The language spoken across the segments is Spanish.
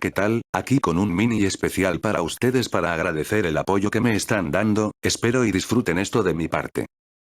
¿qué tal? Aquí con un mini especial para ustedes para agradecer el apoyo que me están dando, espero y disfruten esto de mi parte.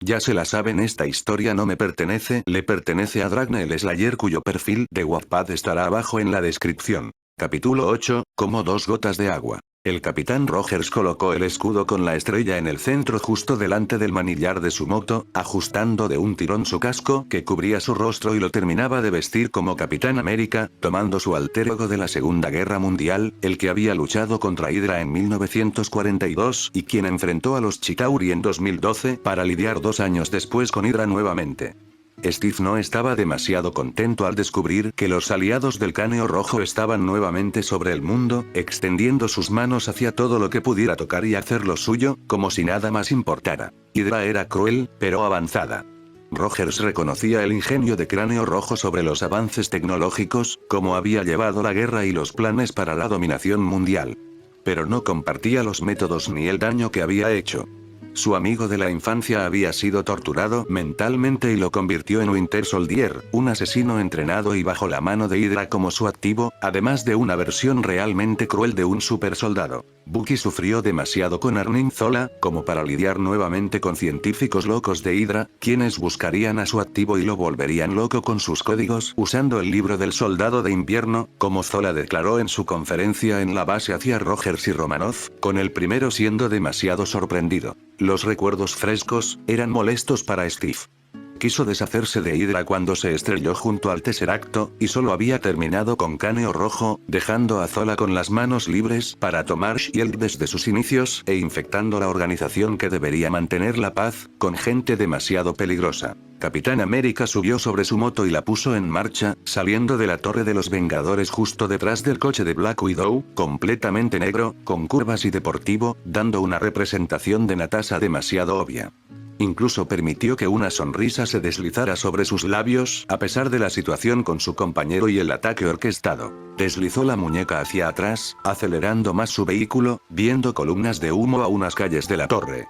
Ya se la saben, esta historia no me pertenece, le pertenece a Dragne el Slayer, cuyo perfil de Wattpad estará abajo en la descripción. Capítulo 8, como dos gotas de agua. El capitán Rogers colocó el escudo con la estrella en el centro justo delante del manillar de su moto, ajustando de un tirón su casco que cubría su rostro y lo terminaba de vestir como Capitán América, tomando su alter ego de la Segunda Guerra Mundial, el que había luchado contra Hydra en 1942 y quien enfrentó a los Chitauri en 2012 para lidiar 2 años después con Hydra nuevamente. Steve no estaba demasiado contento al descubrir que los aliados del Cráneo Rojo estaban nuevamente sobre el mundo, extendiendo sus manos hacia todo lo que pudiera tocar y hacer lo suyo, como si nada más importara. Hydra era cruel, pero avanzada. Rogers reconocía el ingenio de Cráneo Rojo sobre los avances tecnológicos, cómo había llevado la guerra y los planes para la dominación mundial. Pero no compartía los métodos ni el daño que había hecho. Su amigo de la infancia había sido torturado mentalmente y lo convirtió en Winter Soldier, un asesino entrenado y bajo la mano de Hydra como su activo, además de una versión realmente cruel de un supersoldado. Bucky sufrió demasiado con Arnim Zola, como para lidiar nuevamente con científicos locos de Hydra, quienes buscarían a su activo y lo volverían loco con sus códigos usando el libro del soldado de invierno, como Zola declaró en su conferencia en la base hacia Rogers y Romanoff, con el primero siendo demasiado sorprendido. Los recuerdos frescos eran molestos para Steve. Quiso deshacerse de Hydra cuando se estrelló junto al Tesseracto, y solo había terminado con Cráneo Rojo, dejando a Zola con las manos libres para tomar S.H.I.E.L.D. desde sus inicios e infectando la organización que debería mantener la paz, con gente demasiado peligrosa. Capitán América subió sobre su moto y la puso en marcha, saliendo de la Torre de los Vengadores justo detrás del coche de Black Widow, completamente negro, con curvas y deportivo, dando una representación de Natasha demasiado obvia. Incluso permitió que una sonrisa se deslizara sobre sus labios, a pesar de la situación con su compañero y el ataque orquestado. Deslizó la muñeca hacia atrás, acelerando más su vehículo, viendo columnas de humo a unas calles de la torre.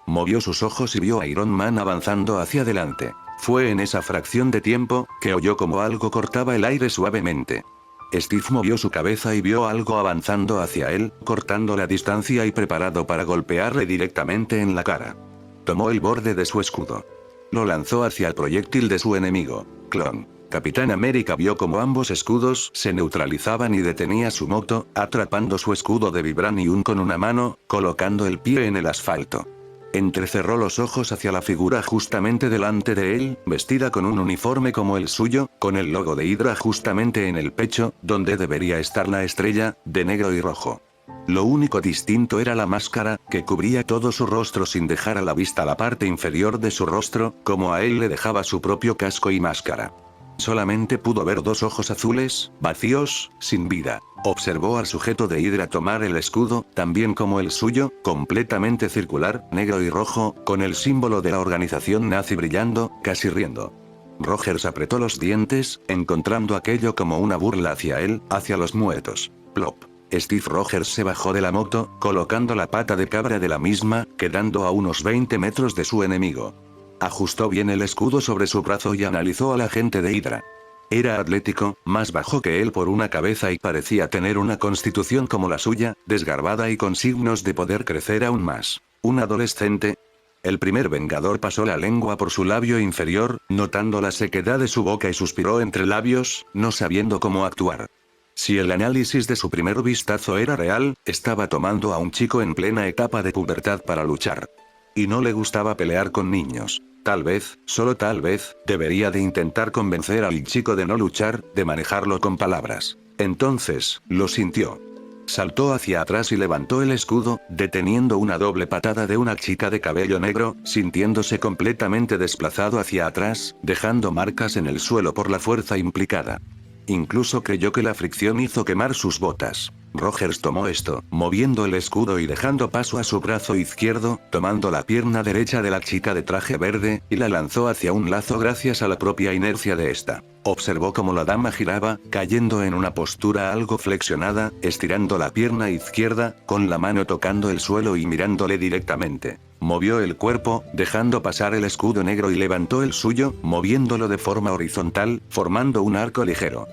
Movió sus ojos y vio a Iron Man avanzando hacia adelante. Fue en esa fracción de tiempo, que oyó como algo cortaba el aire suavemente. Steve movió su cabeza y vio algo avanzando hacia él, cortando la distancia y preparado para golpearle directamente en la cara. Tomó el borde de su escudo. Lo lanzó hacia el proyectil de su enemigo, Clon. Capitán América vio como ambos escudos se neutralizaban y detenía su moto, atrapando su escudo de vibranium con una mano, colocando el pie en el asfalto. Entrecerró los ojos hacia la figura justamente delante de él, vestida con un uniforme como el suyo, con el logo de Hydra justamente en el pecho, donde debería estar la estrella, de negro y rojo. Lo único distinto era la máscara, que cubría todo su rostro sin dejar a la vista la parte inferior de su rostro, como a él le dejaba su propio casco y máscara. Solamente pudo ver 2 ojos azules, vacíos, sin vida. Observó al sujeto de Hydra tomar el escudo, también como el suyo, completamente circular, negro y rojo, con el símbolo de la organización nazi brillando, casi riendo. Rogers apretó los dientes, encontrando aquello como una burla hacia él, hacia los muertos. Plop. Steve Rogers se bajó de la moto, colocando la pata de cabra de la misma, quedando a unos 20 metros de su enemigo. Ajustó bien el escudo sobre su brazo y analizó al agente de Hydra. Era atlético, más bajo que él por una cabeza y parecía tener una constitución como la suya, desgarbada y con signos de poder crecer aún más. ¿Un adolescente? El primer Vengador pasó la lengua por su labio inferior, notando la sequedad de su boca y suspiró entre labios, no sabiendo cómo actuar. Si el análisis de su primer vistazo era real, estaba tomando a un chico en plena etapa de pubertad para luchar. Y no le gustaba pelear con niños. Tal vez, solo tal vez, debería de intentar convencer al chico de no luchar, de manejarlo con palabras. Entonces, lo sintió. Saltó hacia atrás y levantó el escudo, deteniendo una doble patada de una chica de cabello negro, sintiéndose completamente desplazado hacia atrás, dejando marcas en el suelo por la fuerza implicada. Incluso creyó que la fricción hizo quemar sus botas. Rogers tomó esto, moviendo el escudo y dejando paso a su brazo izquierdo, tomando la pierna derecha de la chica de traje verde, y la lanzó hacia un lazo gracias a la propia inercia de esta. Observó cómo la dama giraba, cayendo en una postura algo flexionada, estirando la pierna izquierda, con la mano tocando el suelo y mirándole directamente. Movió el cuerpo, dejando pasar el escudo negro y levantó el suyo, moviéndolo de forma horizontal, formando un arco ligero.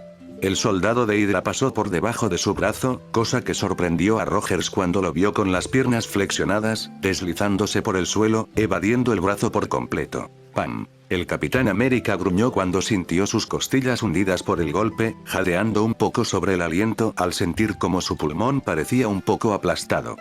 El soldado de Hydra pasó por debajo de su brazo, cosa que sorprendió a Rogers cuando lo vio con las piernas flexionadas, deslizándose por el suelo, evadiendo el brazo por completo. ¡Pam! El Capitán América gruñó cuando sintió sus costillas hundidas por el golpe, jadeando un poco sobre el aliento al sentir como su pulmón parecía un poco aplastado.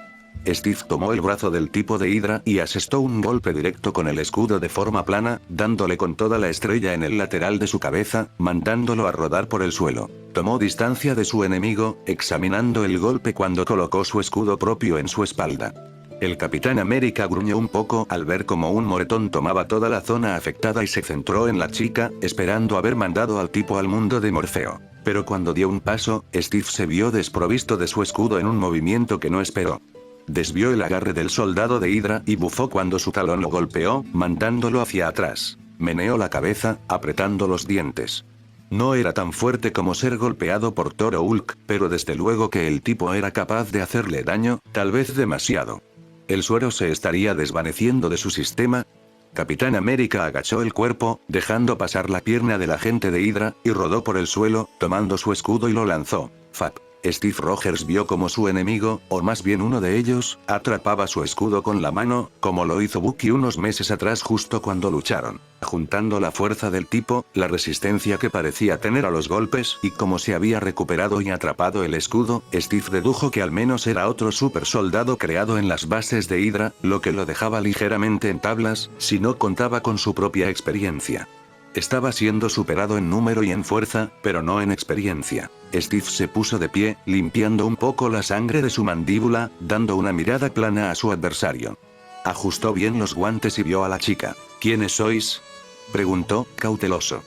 Steve tomó el brazo del tipo de Hydra y asestó un golpe directo con el escudo de forma plana, dándole con toda la estrella en el lateral de su cabeza, mandándolo a rodar por el suelo. Tomó distancia de su enemigo, examinando el golpe cuando colocó su escudo propio en su espalda. El Capitán América gruñó un poco al ver cómo un moretón tomaba toda la zona afectada y se centró en la chica, esperando haber mandado al tipo al mundo de Morfeo. Pero cuando dio un paso, Steve se vio desprovisto de su escudo en un movimiento que no esperó. Desvió el agarre del soldado de Hydra y bufó cuando su talón lo golpeó, mandándolo hacia atrás. Meneó la cabeza, apretando los dientes. No era tan fuerte como ser golpeado por Thor o Hulk, pero desde luego que el tipo era capaz de hacerle daño, tal vez demasiado. ¿El suero se estaría desvaneciendo de su sistema? Capitán América agachó el cuerpo, dejando pasar la pierna del agente de Hydra, y rodó por el suelo, tomando su escudo y lo lanzó. ¡Fap! Steve Rogers vio como su enemigo, o más bien uno de ellos, atrapaba su escudo con la mano, como lo hizo Bucky unos meses atrás justo cuando lucharon. Juntando la fuerza del tipo, la resistencia que parecía tener a los golpes y cómo se había recuperado y atrapado el escudo, Steve dedujo que al menos era otro super soldado creado en las bases de Hydra, lo que lo dejaba ligeramente en tablas, si no contaba con su propia experiencia. Estaba siendo superado en número y en fuerza, pero no en experiencia. Steve se puso de pie, limpiando un poco la sangre de su mandíbula, dando una mirada plana a su adversario. Ajustó bien los guantes y vio a la chica. ¿Quiénes sois?, preguntó, cauteloso.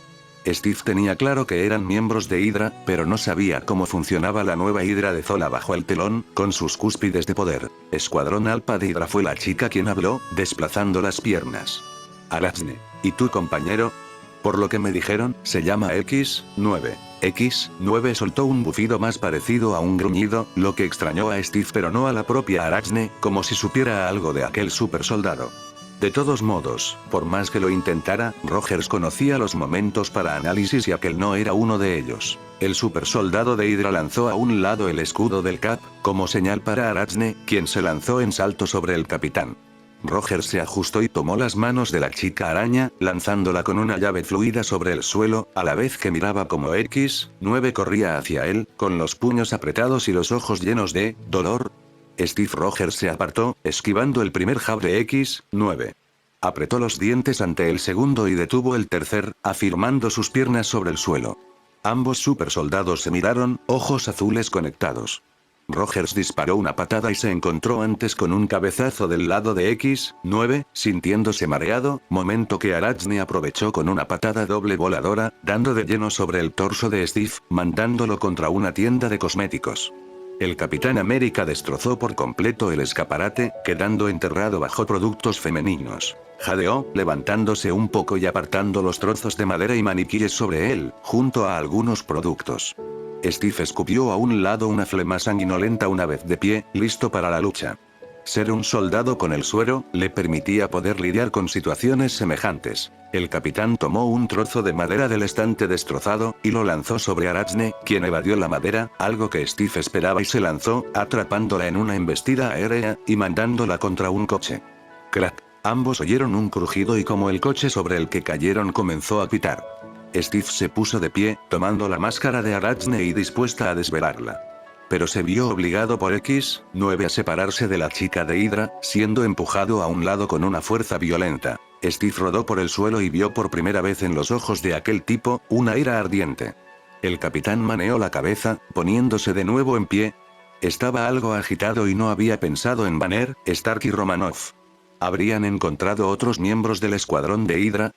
Steve tenía claro que eran miembros de Hydra, pero no sabía cómo funcionaba la nueva Hydra de Zola bajo el telón, con sus cúspides de poder. Escuadrón Alpha de Hydra, fue la chica quien habló, desplazando las piernas. Arachne. ¿Y tu compañero? Por lo que me dijeron, se llama X9. X9 soltó un bufido más parecido a un gruñido, lo que extrañó a Steve pero no a la propia Arachne, como si supiera algo de aquel super soldado. De todos modos, por más que lo intentara, Rogers conocía los momentos para análisis y aquel no era uno de ellos. El super soldado de Hydra lanzó a un lado el escudo del Cap, como señal para Arachne, quien se lanzó en salto sobre el capitán. Rogers se ajustó y tomó las manos de la chica araña, lanzándola con una llave fluida sobre el suelo, a la vez que miraba como X9 corría hacia él, con los puños apretados y los ojos llenos de dolor. Steve Rogers se apartó, esquivando el primer jab de X9. Apretó los dientes ante el segundo y detuvo el tercer, afirmando sus piernas sobre el suelo. Ambos supersoldados se miraron, ojos azules conectados. Rogers disparó una patada y se encontró antes con un cabezazo del lado de X9, sintiéndose mareado, momento que Arachne aprovechó con una patada doble voladora, dando de lleno sobre el torso de Steve, mandándolo contra una tienda de cosméticos. El Capitán América destrozó por completo el escaparate, quedando enterrado bajo productos femeninos. Jadeó, levantándose un poco y apartando los trozos de madera y maniquíes sobre él, junto a algunos productos. Steve escupió a un lado una flema sanguinolenta una vez de pie, listo para la lucha. Ser un soldado con el suero, le permitía poder lidiar con situaciones semejantes. El capitán tomó un trozo de madera del estante destrozado, y lo lanzó sobre Arachne, quien evadió la madera, algo que Steve esperaba y se lanzó, atrapándola en una embestida aérea, y mandándola contra un coche. Crack. Ambos oyeron un crujido y como el coche sobre el que cayeron comenzó a pitar. Steve se puso de pie, tomando la máscara de Arachne y dispuesta a desvelarla. Pero se vio obligado por X9 a separarse de la chica de Hydra, siendo empujado a un lado con una fuerza violenta. Steve rodó por el suelo y vio por primera vez en los ojos de aquel tipo, una ira ardiente. El capitán maneó la cabeza, poniéndose de nuevo en pie. Estaba algo agitado y no había pensado en Banner, Stark y Romanoff. ¿Habrían encontrado otros miembros del escuadrón de Hydra?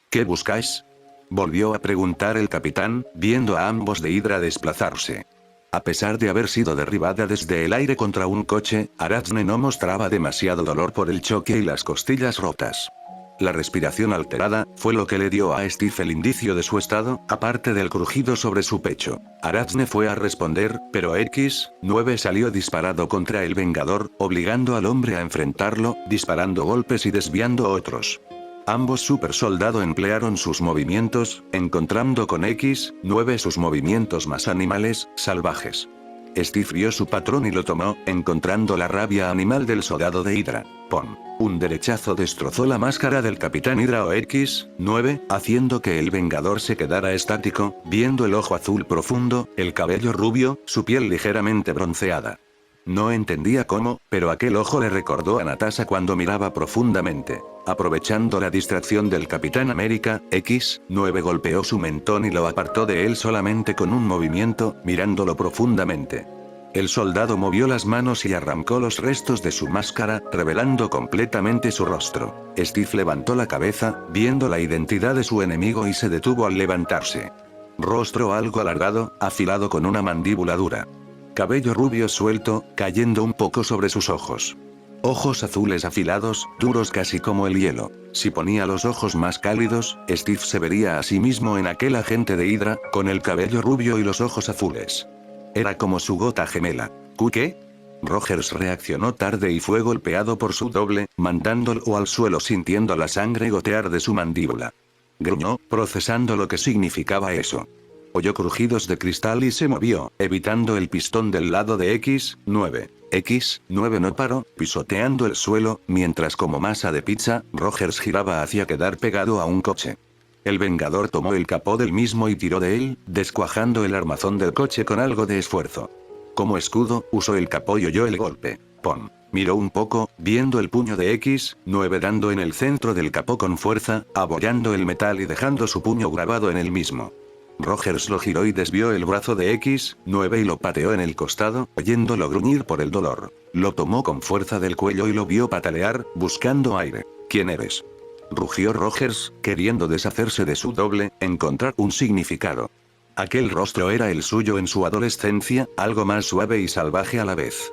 ¿Qué buscáis?, volvió a preguntar el capitán, viendo a ambos de Hydra desplazarse. A pesar de haber sido derribada desde el aire contra un coche, Arachne no mostraba demasiado dolor por el choque y las costillas rotas. La respiración alterada, fue lo que le dio a Steve el indicio de su estado, aparte del crujido sobre su pecho. Arachne fue a responder, pero X9 salió disparado contra el Vengador, obligando al hombre a enfrentarlo, disparando golpes y desviando otros. Ambos super soldado emplearon sus movimientos, encontrando con X-9 sus movimientos más animales, salvajes. Steve vio su patrón y lo tomó, encontrando la rabia animal del soldado de Hydra. ¡Pum! Un derechazo destrozó la máscara del Capitán Hydra o X-9, haciendo que el Vengador se quedara estático, viendo el ojo azul profundo, el cabello rubio, su piel ligeramente bronceada. No entendía cómo, pero aquel ojo le recordó a Natasha cuando miraba profundamente. Aprovechando la distracción del Capitán América, X-9 golpeó su mentón y lo apartó de él solamente con un movimiento, mirándolo profundamente. El soldado movió las manos y arrancó los restos de su máscara, revelando completamente su rostro. Steve levantó la cabeza, viendo la identidad de su enemigo y se detuvo al levantarse. Rostro algo alargado, afilado con una mandíbula dura. Cabello rubio suelto, cayendo un poco sobre sus ojos. Ojos azules afilados, duros casi como el hielo. Si ponía los ojos más cálidos, Steve se vería a sí mismo en aquel agente de Hydra, con el cabello rubio y los ojos azules. Era como su gota gemela. ¿Qué? Rogers reaccionó tarde y fue golpeado por su doble, mandándolo al suelo sintiendo la sangre gotear de su mandíbula. Gruñó, procesando lo que significaba eso. Oyó crujidos de cristal y se movió, evitando el pistón del lado de X-9. X-9 no paró, pisoteando el suelo, mientras como masa de pizza, Rogers giraba hacia quedar pegado a un coche. El Vengador tomó el capó del mismo y tiró de él, descuajando el armazón del coche con algo de esfuerzo. Como escudo, usó el capó y oyó el golpe. ¡Pum! Miró un poco, viendo el puño de X-9 dando en el centro del capó con fuerza, abollando el metal y dejando su puño grabado en el mismo. Rogers lo giró y desvió el brazo de X-9 y lo pateó en el costado, oyéndolo gruñir por el dolor. Lo tomó con fuerza del cuello y lo vio patalear, buscando aire. ¿Quién eres? Rugió Rogers, queriendo deshacerse de su doble, encontrar un significado. Aquel rostro era el suyo en su adolescencia, algo más suave y salvaje a la vez.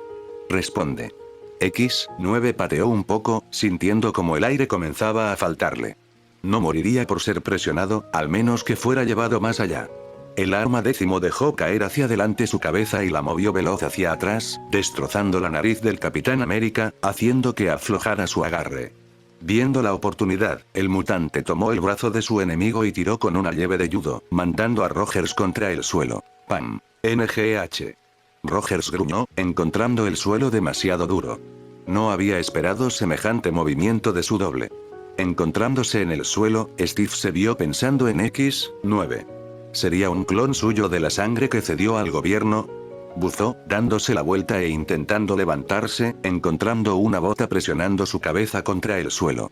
Responde. X-9 pateó un poco, sintiendo como el aire comenzaba a faltarle. No moriría por ser presionado, al menos que fuera llevado más allá. El arma 10 dejó caer hacia adelante su cabeza y la movió veloz hacia atrás, destrozando la nariz del Capitán América, haciendo que aflojara su agarre. Viendo la oportunidad, el mutante tomó el brazo de su enemigo y tiró con una llave de judo, mandando a Rogers contra el suelo. ¡Pam! NGH. Rogers gruñó, encontrando el suelo demasiado duro. No había esperado semejante movimiento de su doble. Encontrándose en el suelo, Steve se vio pensando en X-9. ¿Sería un clon suyo de la sangre que cedió al gobierno? Buzó, dándose la vuelta e intentando levantarse, encontrando una bota presionando su cabeza contra el suelo.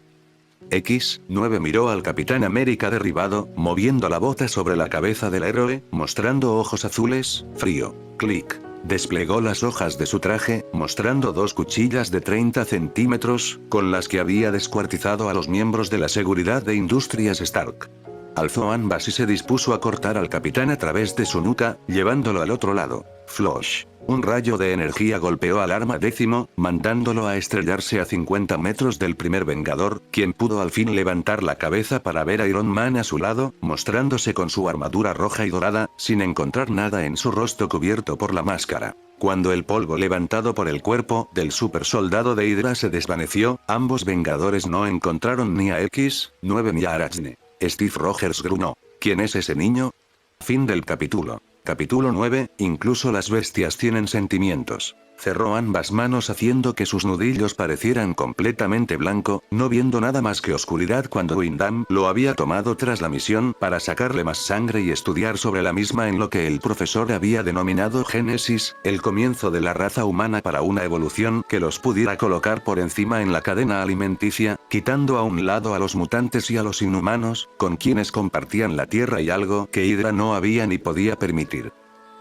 X-9 miró al Capitán América derribado, moviendo la bota sobre la cabeza del héroe, mostrando ojos azules, frío. Clic. Desplegó las hojas de su traje, mostrando 2 cuchillas de 30 centímetros, con las que había descuartizado a los miembros de la seguridad de Industrias Stark. Alzó ambas y se dispuso a cortar al capitán a través de su nuca, llevándolo al otro lado. Flash. Un rayo de energía golpeó al arma 10, mandándolo a estrellarse a 50 metros del primer Vengador, quien pudo al fin levantar la cabeza para ver a Iron Man a su lado, mostrándose con su armadura roja y dorada, sin encontrar nada en su rostro cubierto por la máscara. Cuando el polvo levantado por el cuerpo del super soldado de Hydra se desvaneció, ambos Vengadores no encontraron ni a X-9 ni a Arachne. Steve Rogers gruñó. ¿Quién es ese niño? Fin del capítulo. Capítulo 9, incluso las bestias tienen sentimientos. Cerró ambas manos haciendo que sus nudillos parecieran completamente blanco, no viendo nada más que oscuridad cuando Windham lo había tomado tras la misión para sacarle más sangre y estudiar sobre la misma en lo que el profesor había denominado Génesis, el comienzo de la raza humana para una evolución que los pudiera colocar por encima en la cadena alimenticia, quitando a un lado a los mutantes y a los inhumanos, con quienes compartían la Tierra y algo que Hydra no había ni podía permitir.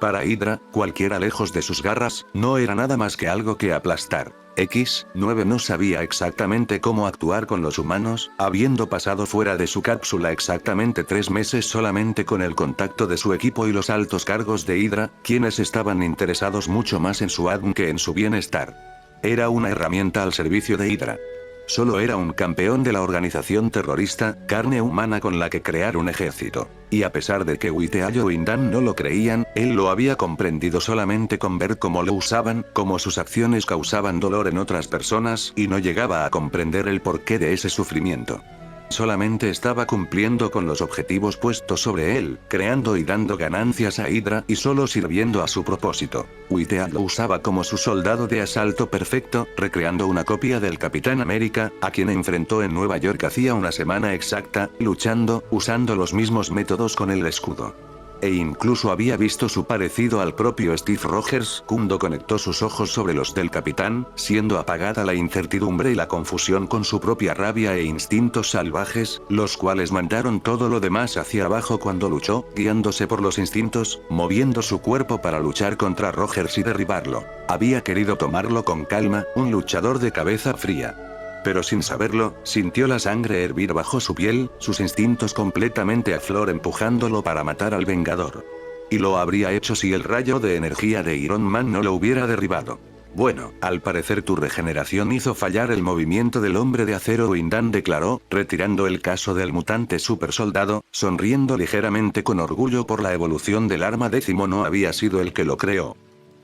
Para Hydra, cualquiera lejos de sus garras, no era nada más que algo que aplastar. X-9 no sabía exactamente cómo actuar con los humanos, habiendo pasado fuera de su cápsula exactamente 3 meses solamente con el contacto de su equipo y los altos cargos de Hydra, quienes estaban interesados mucho más en su ADN que en su bienestar. Era una herramienta al servicio de Hydra. Solo era un campeón de la organización terrorista, carne humana con la que crear un ejército. Y a pesar de que Witeal y Windham no lo creían, él lo había comprendido solamente con ver cómo lo usaban, cómo sus acciones causaban dolor en otras personas, y no llegaba a comprender el porqué de ese sufrimiento. Solamente estaba cumpliendo con los objetivos puestos sobre él, creando y dando ganancias a Hydra y solo sirviendo a su propósito. Whitehead lo usaba como su soldado de asalto perfecto, recreando una copia del Capitán América, a quien enfrentó en Nueva York hacía una semana exacta, luchando, usando los mismos métodos con el escudo. E incluso había visto su parecido al propio Steve Rogers cuando conectó sus ojos sobre los del capitán, siendo apagada la incertidumbre y la confusión con su propia rabia e instintos salvajes, los cuales mandaron todo lo demás hacia abajo cuando luchó, guiándose por los instintos, moviendo su cuerpo para luchar contra Rogers y derribarlo. Había querido tomarlo con calma, un luchador de cabeza fría. Pero sin saberlo, sintió la sangre hervir bajo su piel, sus instintos completamente a flor empujándolo para matar al Vengador. Y lo habría hecho si el rayo de energía de Iron Man no lo hubiera derribado. Bueno, al parecer tu regeneración hizo fallar el movimiento del hombre de acero, Windam declaró, retirando el caso del mutante supersoldado, sonriendo ligeramente con orgullo por la evolución del arma. Décimo no había sido el que lo creó.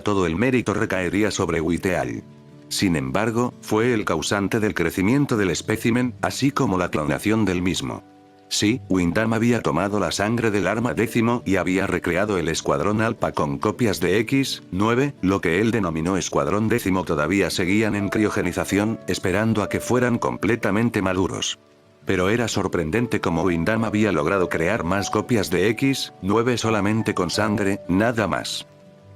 Todo el mérito recaería sobre Whitehead. Sin embargo, fue el causante del crecimiento del espécimen, así como la clonación del mismo. Sí, Windam había tomado la sangre del arma décimo y había recreado el escuadrón Alpha con copias de X-9, lo que él denominó escuadrón décimo todavía seguían en criogenización, esperando a que fueran completamente maduros. Pero era sorprendente cómo Windam había logrado crear más copias de X-9 solamente con sangre, nada más.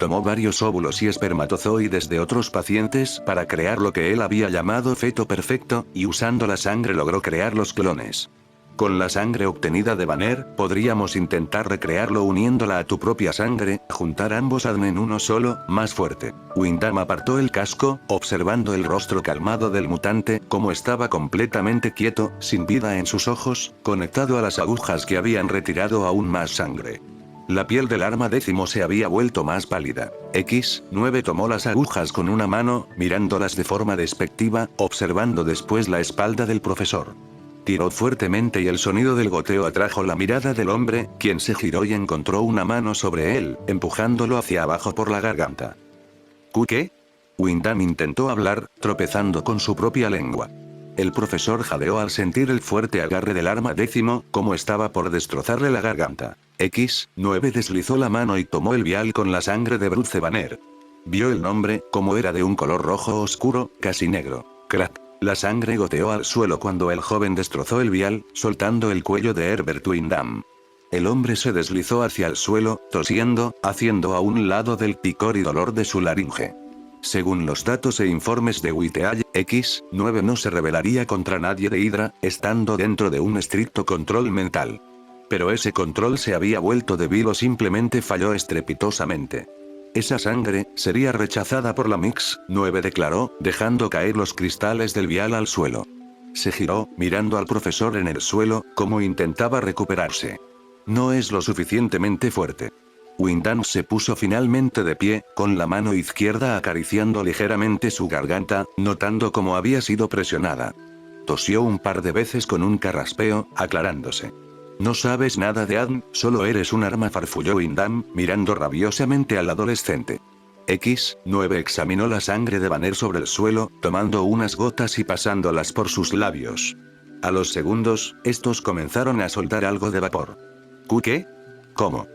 Tomó varios óvulos y espermatozoides de otros pacientes para crear lo que él había llamado feto perfecto, y usando la sangre logró crear los clones. Con la sangre obtenida de Banner, podríamos intentar recrearlo uniéndola a tu propia sangre, juntar ambos ADN en uno solo, más fuerte. Windam apartó el casco, observando el rostro calmado del mutante, como estaba completamente quieto, sin vida en sus ojos, conectado a las agujas que habían retirado aún más sangre. La piel del arma décimo se había vuelto más pálida. X-9 tomó las agujas con una mano, mirándolas de forma despectiva, observando después la espalda del profesor. Tiró fuertemente y el sonido del goteo atrajo la mirada del hombre, quien se giró y encontró una mano sobre él, empujándolo hacia abajo por la garganta. ¿Qué? Windam intentó hablar, tropezando con su propia lengua. El profesor jadeó al sentir el fuerte agarre del arma décimo, como estaba por destrozarle la garganta. X-9 deslizó la mano y tomó el vial con la sangre de Bruce Banner. Vio el nombre, como era de un color rojo oscuro, casi negro. Crack. La sangre goteó al suelo cuando el joven destrozó el vial, soltando el cuello de Herbert Windam. El hombre se deslizó hacia el suelo, tosiendo, haciendo a un lado del picor y dolor de su laringe. Según los datos e informes de Whitehead, X-9 no se rebelaría contra nadie de Hydra, estando dentro de un estricto control mental. Pero ese control se había vuelto débil o simplemente falló estrepitosamente. Esa sangre sería rechazada por la Mix-9, declaró, dejando caer los cristales del vial al suelo. Se giró, mirando al profesor en el suelo, como intentaba recuperarse. No es lo suficientemente fuerte. Windam se puso finalmente de pie, con la mano izquierda acariciando ligeramente su garganta, notando cómo había sido presionada. Tosió un par de veces con un carraspeo, aclarándose. No sabes nada de ADN, solo eres un arma, farfulló Windam, mirando rabiosamente al adolescente. X-9 examinó la sangre de Banner sobre el suelo, tomando unas gotas y pasándolas por sus labios. A los segundos, estos comenzaron a soltar algo de vapor. ¿Qué? ¿Cómo?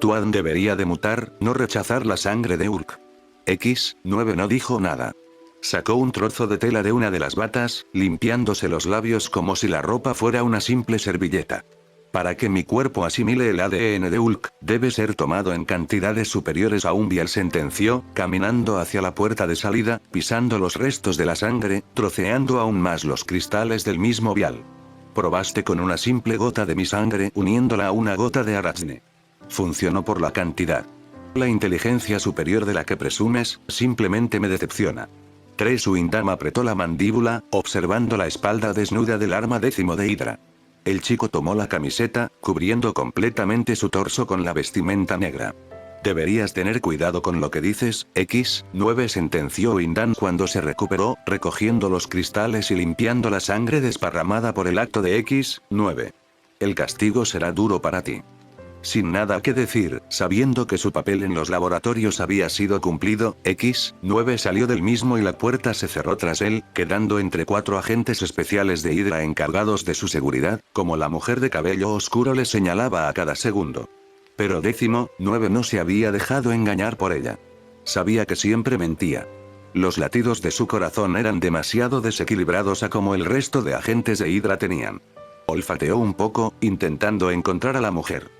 Tu ADN debería de mutar, no rechazar la sangre de Hulk. X-9 no dijo nada. Sacó un trozo de tela de una de las batas, limpiándose los labios como si la ropa fuera una simple servilleta. Para que mi cuerpo asimile el ADN de Hulk, debe ser tomado en cantidades superiores a un vial, sentenció, caminando hacia la puerta de salida, pisando los restos de la sangre, troceando aún más los cristales del mismo vial. Probaste con una simple gota de mi sangre uniéndola a una gota de Arachne. Funcionó por la cantidad. La inteligencia superior de la que presumes, simplemente me decepciona. 3. Windam apretó la mandíbula, observando la espalda desnuda del arma décimo de Hydra. El chico tomó la camiseta, cubriendo completamente su torso con la vestimenta negra. Deberías tener cuidado con lo que dices, X-9, sentenció Windam cuando se recuperó, recogiendo los cristales y limpiando la sangre desparramada por el acto de X-9. El castigo será duro para ti. Sin nada que decir, sabiendo que su papel en los laboratorios había sido cumplido, X-9 salió del mismo y la puerta se cerró tras él, quedando entre 4 agentes especiales de Hydra encargados de su seguridad, como la mujer de cabello oscuro le señalaba a cada segundo. Pero 19 no se había dejado engañar por ella. Sabía que siempre mentía. Los latidos de su corazón eran demasiado desequilibrados a como el resto de agentes de Hydra tenían. Olfateó un poco, intentando encontrar a la mujer.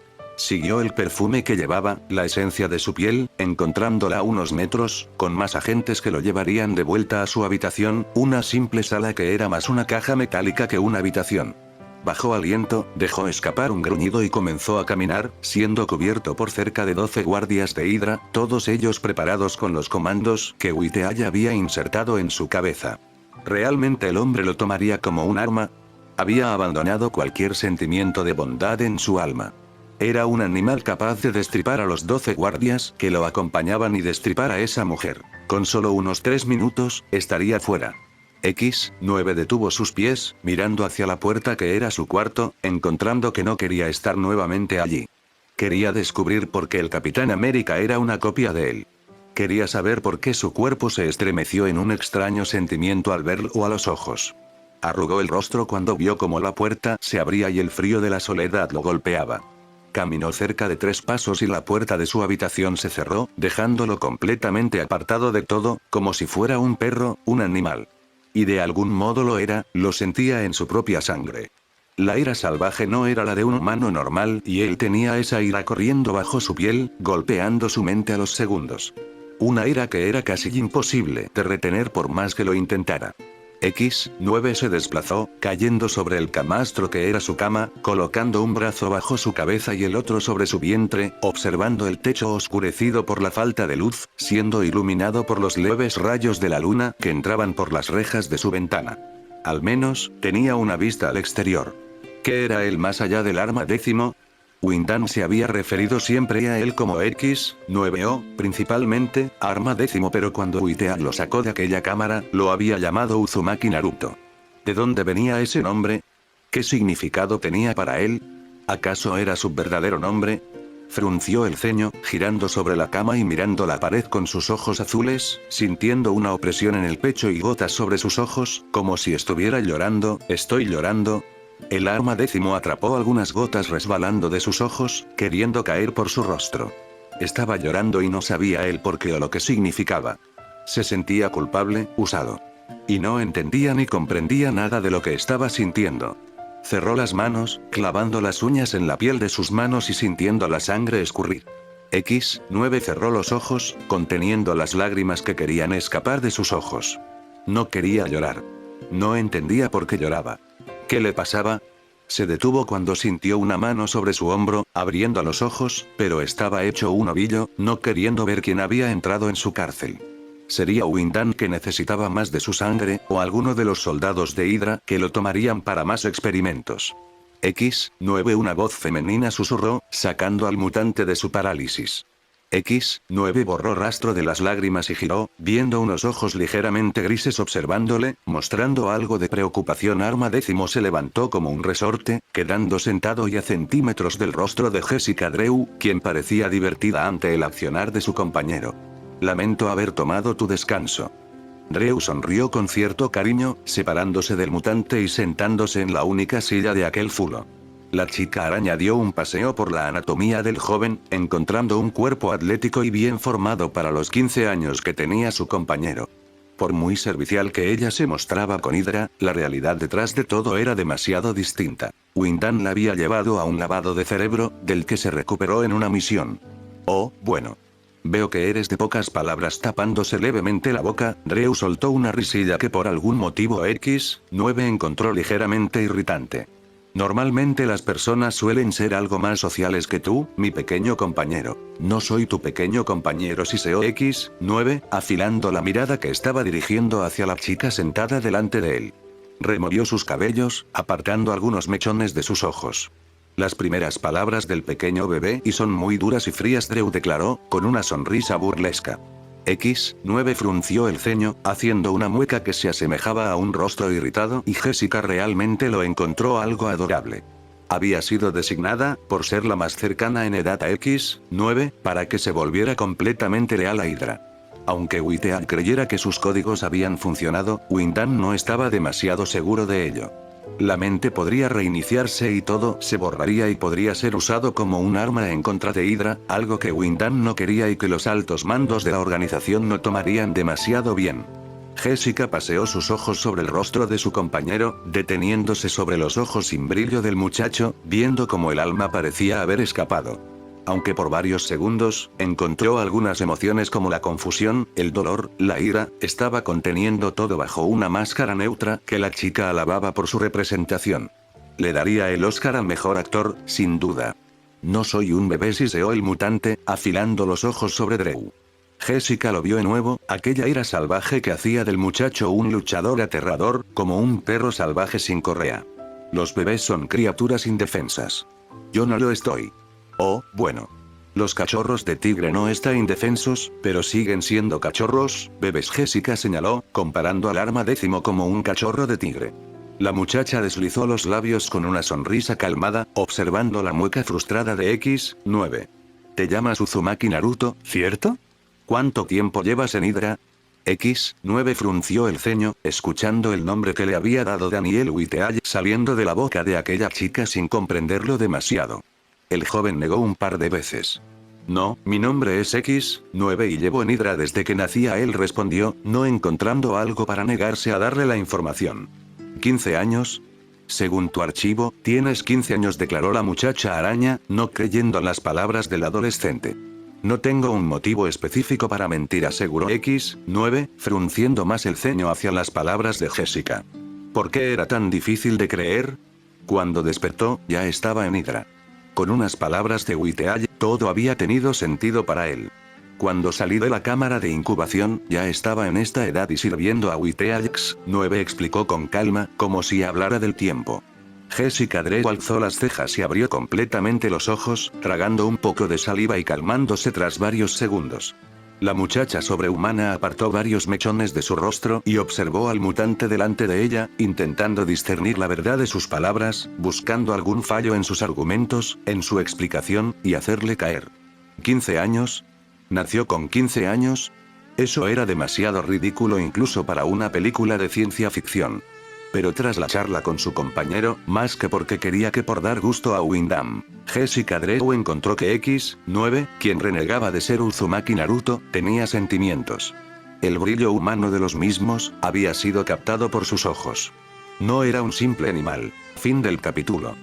Siguió el perfume que llevaba, la esencia de su piel, encontrándola a unos metros, con más agentes que lo llevarían de vuelta a su habitación, una simple sala que era más una caja metálica que una habitación. Bajó aliento, dejó escapar un gruñido y comenzó a caminar, siendo cubierto por cerca de 12 guardias de Hydra, todos ellos preparados con los comandos que Whitehall había insertado en su cabeza. ¿Realmente el hombre lo tomaría como un arma? Había abandonado cualquier sentimiento de bondad en su alma. Era un animal capaz de destripar a los 12 guardias que lo acompañaban y destripar a esa mujer. Con solo unos 3 minutos, estaría fuera. X-9 detuvo sus pies, mirando hacia la puerta que era su cuarto, encontrando que no quería estar nuevamente allí. Quería descubrir por qué el Capitán América era una copia de él. Quería saber por qué su cuerpo se estremeció en un extraño sentimiento al verlo a los ojos. Arrugó el rostro cuando vio cómo la puerta se abría y el frío de la soledad lo golpeaba. Caminó cerca de 3 pasos y la puerta de su habitación se cerró, dejándolo completamente apartado de todo, como si fuera un perro, un animal. Y de algún modo lo era, lo sentía en su propia sangre. La ira salvaje no era la de un humano normal y él tenía esa ira corriendo bajo su piel, golpeando su mente a los segundos. Una ira que era casi imposible de retener por más que lo intentara. X-9 se desplazó, cayendo sobre el camastro que era su cama, colocando un brazo bajo su cabeza y el otro sobre su vientre, observando el techo oscurecido por la falta de luz, siendo iluminado por los leves rayos de la luna que entraban por las rejas de su ventana. Al menos, tenía una vista al exterior. ¿Qué era él más allá del arma décimo? Windam se había referido siempre a él como X-9 o, principalmente, arma décimo, pero cuando Whitehall lo sacó de aquella cámara, lo había llamado Uzumaki Naruto. ¿De dónde venía ese nombre? ¿Qué significado tenía para él? ¿Acaso era su verdadero nombre? Frunció el ceño, girando sobre la cama y mirando la pared con sus ojos azules, sintiendo una opresión en el pecho y gotas sobre sus ojos, como si estuviera llorando. ¿Estoy llorando? El arma décimo atrapó algunas gotas resbalando de sus ojos, queriendo caer por su rostro. Estaba llorando y no sabía él por qué o lo que significaba. Se sentía culpable, usado. Y no entendía ni comprendía nada de lo que estaba sintiendo. Cerró las manos, clavando las uñas en la piel de sus manos y sintiendo la sangre escurrir. X-9 cerró los ojos, conteniendo las lágrimas que querían escapar de sus ojos. No quería llorar. No entendía por qué lloraba. ¿Qué le pasaba? Se detuvo cuando sintió una mano sobre su hombro, abriendo los ojos, pero estaba hecho un ovillo, no queriendo ver quién había entrado en su cárcel. ¿Sería Windam que necesitaba más de su sangre, o alguno de los soldados de Hydra que lo tomarían para más experimentos? X-9 una voz femenina susurró, sacando al mutante de su parálisis. X-9 borró rastro de las lágrimas y giró, viendo unos ojos ligeramente grises observándole, mostrando algo de preocupación. Arma décimo se levantó como un resorte, quedando sentado y a centímetros del rostro de Jessica Drew, quien parecía divertida ante el accionar de su compañero. Lamento haber tomado tu descanso. Drew sonrió con cierto cariño, separándose del mutante y sentándose en la única silla de aquel zulo. La chica araña dio un paseo por la anatomía del joven, encontrando un cuerpo atlético y bien formado para los 15 años que tenía su compañero. Por muy servicial que ella se mostraba con Hydra, la realidad detrás de todo era demasiado distinta. Windam la había llevado a un lavado de cerebro, del que se recuperó en una misión. Oh, bueno. Veo que eres de pocas palabras. Tapándose levemente la boca, Drew soltó una risilla que por algún motivo X-9 encontró ligeramente irritante. Normalmente las personas suelen ser algo más sociales que tú, mi pequeño compañero. No soy tu pequeño compañero, siseó X-9, afilando la mirada que estaba dirigiendo hacia la chica sentada delante de él. Removió sus cabellos, apartando algunos mechones de sus ojos. Las primeras palabras del pequeño bebé y son muy duras y frías, Drew declaró, con una sonrisa burlesca. X-9 frunció el ceño, haciendo una mueca que se asemejaba a un rostro irritado, y Jessica realmente lo encontró algo adorable. Había sido designada, por ser la más cercana en edad a X-9, para que se volviera completamente leal a Hydra. Aunque Witeal creyera que sus códigos habían funcionado, Wyndham no estaba demasiado seguro de ello. La mente podría reiniciarse y todo se borraría y podría ser usado como un arma en contra de Hydra, algo que Wyndham no quería y que los altos mandos de la organización no tomarían demasiado bien. Jessica paseó sus ojos sobre el rostro de su compañero, deteniéndose sobre los ojos sin brillo del muchacho, viendo cómo el alma parecía haber escapado. Aunque por varios segundos, encontró algunas emociones como la confusión, el dolor, la ira, estaba conteniendo todo bajo una máscara neutra que la chica alababa por su representación. Le daría el Oscar al mejor actor, sin duda. No soy un bebé, siseó el mutante, afilando los ojos sobre Drew. Jessica lo vio de nuevo, aquella ira salvaje que hacía del muchacho un luchador aterrador, como un perro salvaje sin correa. Los bebés son criaturas indefensas. Yo no lo estoy. Oh, bueno. Los cachorros de tigre no están indefensos, pero siguen siendo cachorros, bebés. Jessica señaló, comparando al arma 10 como un cachorro de tigre. La muchacha deslizó los labios con una sonrisa calmada, observando la mueca frustrada de X-9. Te llamas Uzumaki Naruto, ¿cierto? ¿Cuánto tiempo llevas en Hydra? X-9 frunció el ceño, escuchando el nombre que le había dado Daniel Witeall saliendo de la boca de aquella chica sin comprenderlo demasiado. El joven negó un par de veces. No, mi nombre es X-9 y llevo en Hydra desde que nací. Él respondió, no encontrando algo para negarse a darle la información. ¿15 años? Según tu archivo, tienes 15 años, declaró la muchacha araña, no creyendo las palabras del adolescente. No tengo un motivo específico para mentir, aseguró X-9, frunciendo más el ceño hacia las palabras de Jessica. ¿Por qué era tan difícil de creer? Cuando despertó, ya estaba en Hydra. Con unas palabras de Witeall, todo había tenido sentido para él. Cuando salí de la cámara de incubación, ya estaba en esta edad y sirviendo a Witeall. X-9 explicó con calma, como si hablara del tiempo. Jessica Drew alzó las cejas y abrió completamente los ojos, tragando un poco de saliva y calmándose tras varios segundos. La muchacha sobrehumana apartó varios mechones de su rostro y observó al mutante delante de ella, intentando discernir la verdad de sus palabras, buscando algún fallo en sus argumentos, en su explicación, y hacerle caer. ¿15 años? ¿Nació con 15 años? Eso era demasiado ridículo incluso para una película de ciencia ficción. Pero tras la charla con su compañero, más que porque quería que por dar gusto a Wyndham, Jessica Drew encontró que X-9, quien renegaba de ser Uzumaki Naruto, tenía sentimientos. El brillo humano de los mismos, había sido captado por sus ojos. No era un simple animal. Fin del capítulo.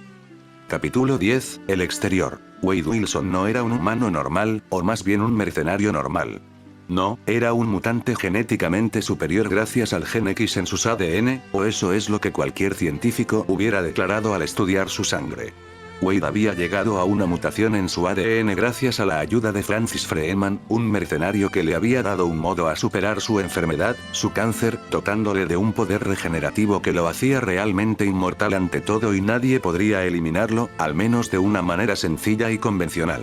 Capítulo 10, el exterior. Wade Wilson no era un humano normal, o más bien un mercenario normal. No, era un mutante genéticamente superior gracias al gen X en sus ADN, o eso es lo que cualquier científico hubiera declarado al estudiar su sangre. Wade había llegado a una mutación en su ADN gracias a la ayuda de Francis Freeman, un mercenario que le había dado un modo a superar su enfermedad, su cáncer, dotándole de un poder regenerativo que lo hacía realmente inmortal ante todo y nadie podría eliminarlo, al menos de una manera sencilla y convencional.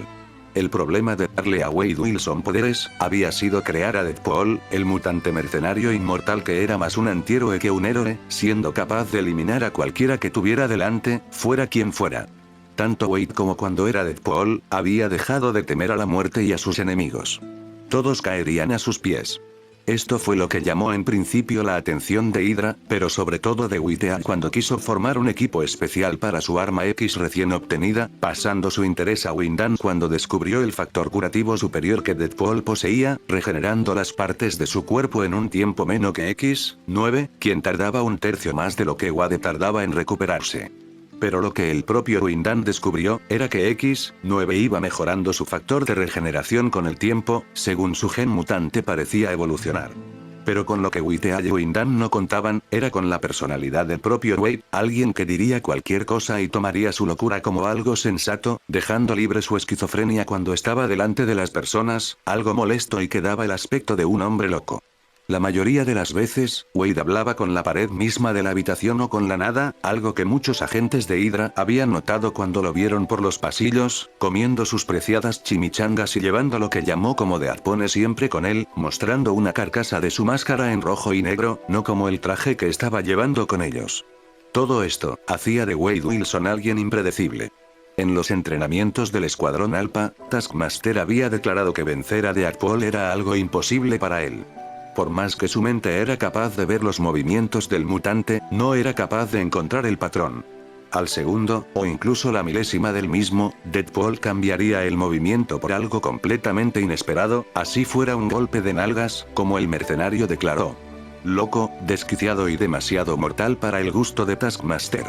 El problema de darle a Wade Wilson poderes, había sido crear a Deadpool, el mutante mercenario inmortal que era más un antihéroe que un héroe, siendo capaz de eliminar a cualquiera que tuviera delante, fuera quien fuera. Tanto Wade como cuando era Deadpool, había dejado de temer a la muerte y a sus enemigos. Todos caerían a sus pies. Esto fue lo que llamó en principio la atención de Hydra, pero sobre todo de Witeall cuando quiso formar un equipo especial para su arma X recién obtenida, pasando su interés a Wyndham cuando descubrió el factor curativo superior que Deadpool poseía, regenerando las partes de su cuerpo en un tiempo menos que X-9, quien tardaba un tercio más de lo que Wade tardaba en recuperarse. Pero lo que el propio Wyndham descubrió, era que X-9 iba mejorando su factor de regeneración con el tiempo, según su gen mutante parecía evolucionar. Pero con lo que Witeall y Wyndham no contaban, era con la personalidad del propio Wade, alguien que diría cualquier cosa y tomaría su locura como algo sensato, dejando libre su esquizofrenia cuando estaba delante de las personas, algo molesto y que daba el aspecto de un hombre loco. La mayoría de las veces, Wade hablaba con la pared misma de la habitación o con la nada, algo que muchos agentes de Hydra habían notado cuando lo vieron por los pasillos, comiendo sus preciadas chimichangas y llevando lo que llamó como de arpone siempre con él, mostrando una carcasa de su máscara en rojo y negro, no como el traje que estaba llevando con ellos. Todo esto hacía de Wade Wilson alguien impredecible. En los entrenamientos del Escuadrón Alpha, Taskmaster había declarado que vencer a Deadpool era algo imposible para él. Por más que su mente era capaz de ver los movimientos del mutante, no era capaz de encontrar el patrón. Al segundo, o incluso la milésima del mismo, Deadpool cambiaría el movimiento por algo completamente inesperado, así fuera un golpe de nalgas, como el mercenario declaró. Loco, desquiciado y demasiado mortal para el gusto de Taskmaster.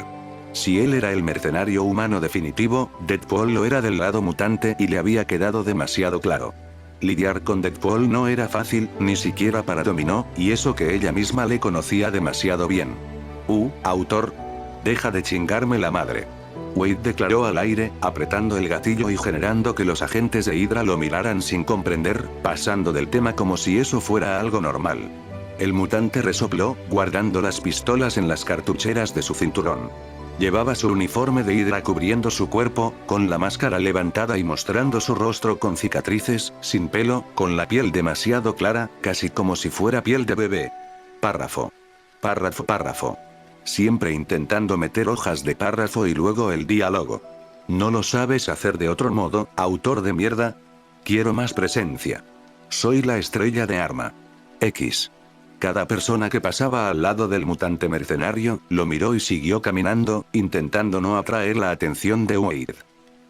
Si él era el mercenario humano definitivo, Deadpool lo era del lado mutante y le había quedado demasiado claro. Lidiar con Deadpool no era fácil, ni siquiera para Domino, y eso que ella misma le conocía demasiado bien. Autor. Deja de chingarme la madre. Wade declaró al aire, apretando el gatillo y generando que los agentes de Hydra lo miraran sin comprender, pasando del tema como si eso fuera algo normal. El mutante resopló, guardando las pistolas en las cartucheras de su cinturón. Llevaba su uniforme de Hydra cubriendo su cuerpo, con la máscara levantada y mostrando su rostro con cicatrices, sin pelo, con la piel demasiado clara, casi como si fuera piel de bebé. Párrafo. Párrafo. Siempre intentando meter hojas de párrafo y luego el diálogo. ¿No lo sabes hacer de otro modo, autor de mierda? Quiero más presencia. Soy la estrella de Arma X. Cada persona que pasaba al lado del mutante mercenario, lo miró y siguió caminando, intentando no atraer la atención de Wade.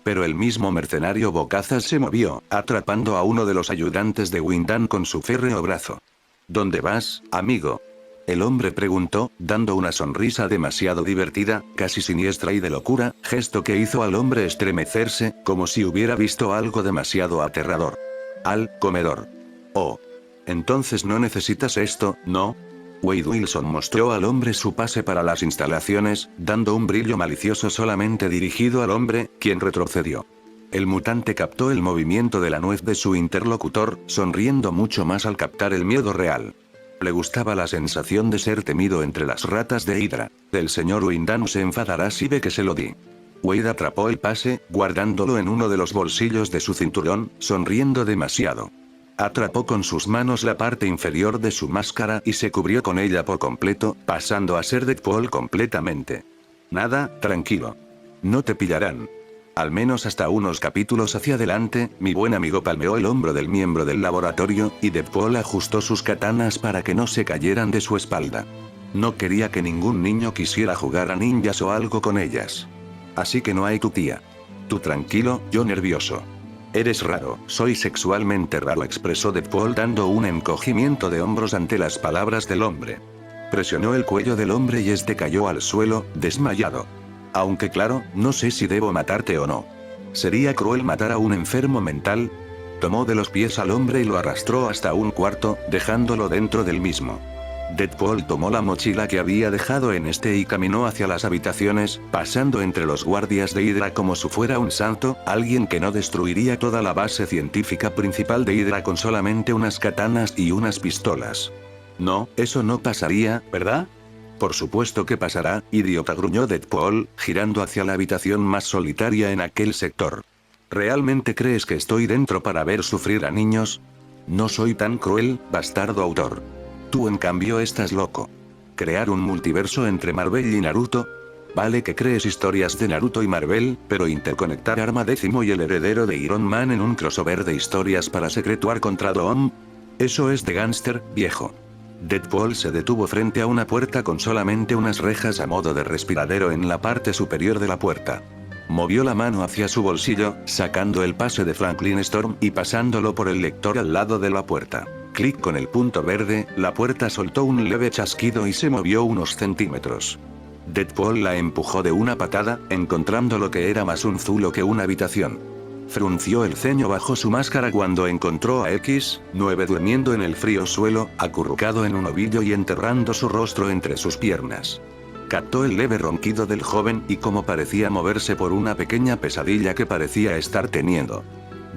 Pero el mismo mercenario bocazas se movió, atrapando a uno de los ayudantes de Windan con su férreo brazo. ¿Dónde vas, amigo? El hombre preguntó, dando una sonrisa demasiado divertida, casi siniestra y de locura, gesto que hizo al hombre estremecerse, como si hubiera visto algo demasiado aterrador. Al comedor. Oh. Entonces no necesitas esto, ¿no? Wade Wilson mostró al hombre su pase para las instalaciones, dando un brillo malicioso solamente dirigido al hombre, quien retrocedió. El mutante captó el movimiento de la nuez de su interlocutor, sonriendo mucho más al captar el miedo real. Le gustaba la sensación de ser temido entre las ratas de Hydra. El señor Windan se enfadará si ve que se lo di. Wade atrapó el pase, guardándolo en uno de los bolsillos de su cinturón, sonriendo demasiado. Atrapó con sus manos la parte inferior de su máscara y se cubrió con ella por completo, pasando a ser Deadpool completamente. Nada, tranquilo. No te pillarán. Al menos hasta unos capítulos hacia adelante, mi buen amigo palmeó el hombro del miembro del laboratorio, y Deadpool ajustó sus katanas para que no se cayeran de su espalda. No quería que ningún niño quisiera jugar a ninjas o algo con ellas. Así que no hay tu tía. Tú tranquilo, yo nervioso. Eres raro, soy sexualmente raro, expresó Deadpool dando un encogimiento de hombros ante las palabras del hombre. Presionó el cuello del hombre y este cayó al suelo, desmayado. Aunque claro, no sé si debo matarte o no. ¿Sería cruel matar a un enfermo mental? Tomó de los pies al hombre y lo arrastró hasta un cuarto, dejándolo dentro del mismo. Deadpool tomó la mochila que había dejado en este y caminó hacia las habitaciones, pasando entre los guardias de Hydra como si fuera un santo, alguien que no destruiría toda la base científica principal de Hydra con solamente unas katanas y unas pistolas. No, eso no pasaría, ¿verdad? Por supuesto que pasará, idiota, gruñó Deadpool, girando hacia la habitación más solitaria en aquel sector. ¿Realmente crees que estoy dentro para ver sufrir a niños? No soy tan cruel, bastardo autor. Tú en cambio estás loco. ¿Crear un multiverso entre Marvel y Naruto? Vale que crees historias de Naruto y Marvel, pero interconectar Arma Décimo y el heredero de Iron Man en un crossover de historias para secretuar contra Doom? Eso es de gángster, viejo. Deadpool se detuvo frente a una puerta con solamente unas rejas a modo de respiradero en la parte superior de la puerta. Movió la mano hacia su bolsillo, sacando el pase de Franklin Storm y pasándolo por el lector al lado de la puerta. Clic con el punto verde, la puerta soltó un leve chasquido y se movió unos centímetros. Deadpool la empujó de una patada, encontrando lo que era más un zulo que una habitación. Frunció el ceño bajo su máscara cuando encontró a X-9 durmiendo en el frío suelo, acurrucado en un ovillo y enterrando su rostro entre sus piernas. Captó el leve ronquido del joven y cómo parecía moverse por una pequeña pesadilla que parecía estar teniendo.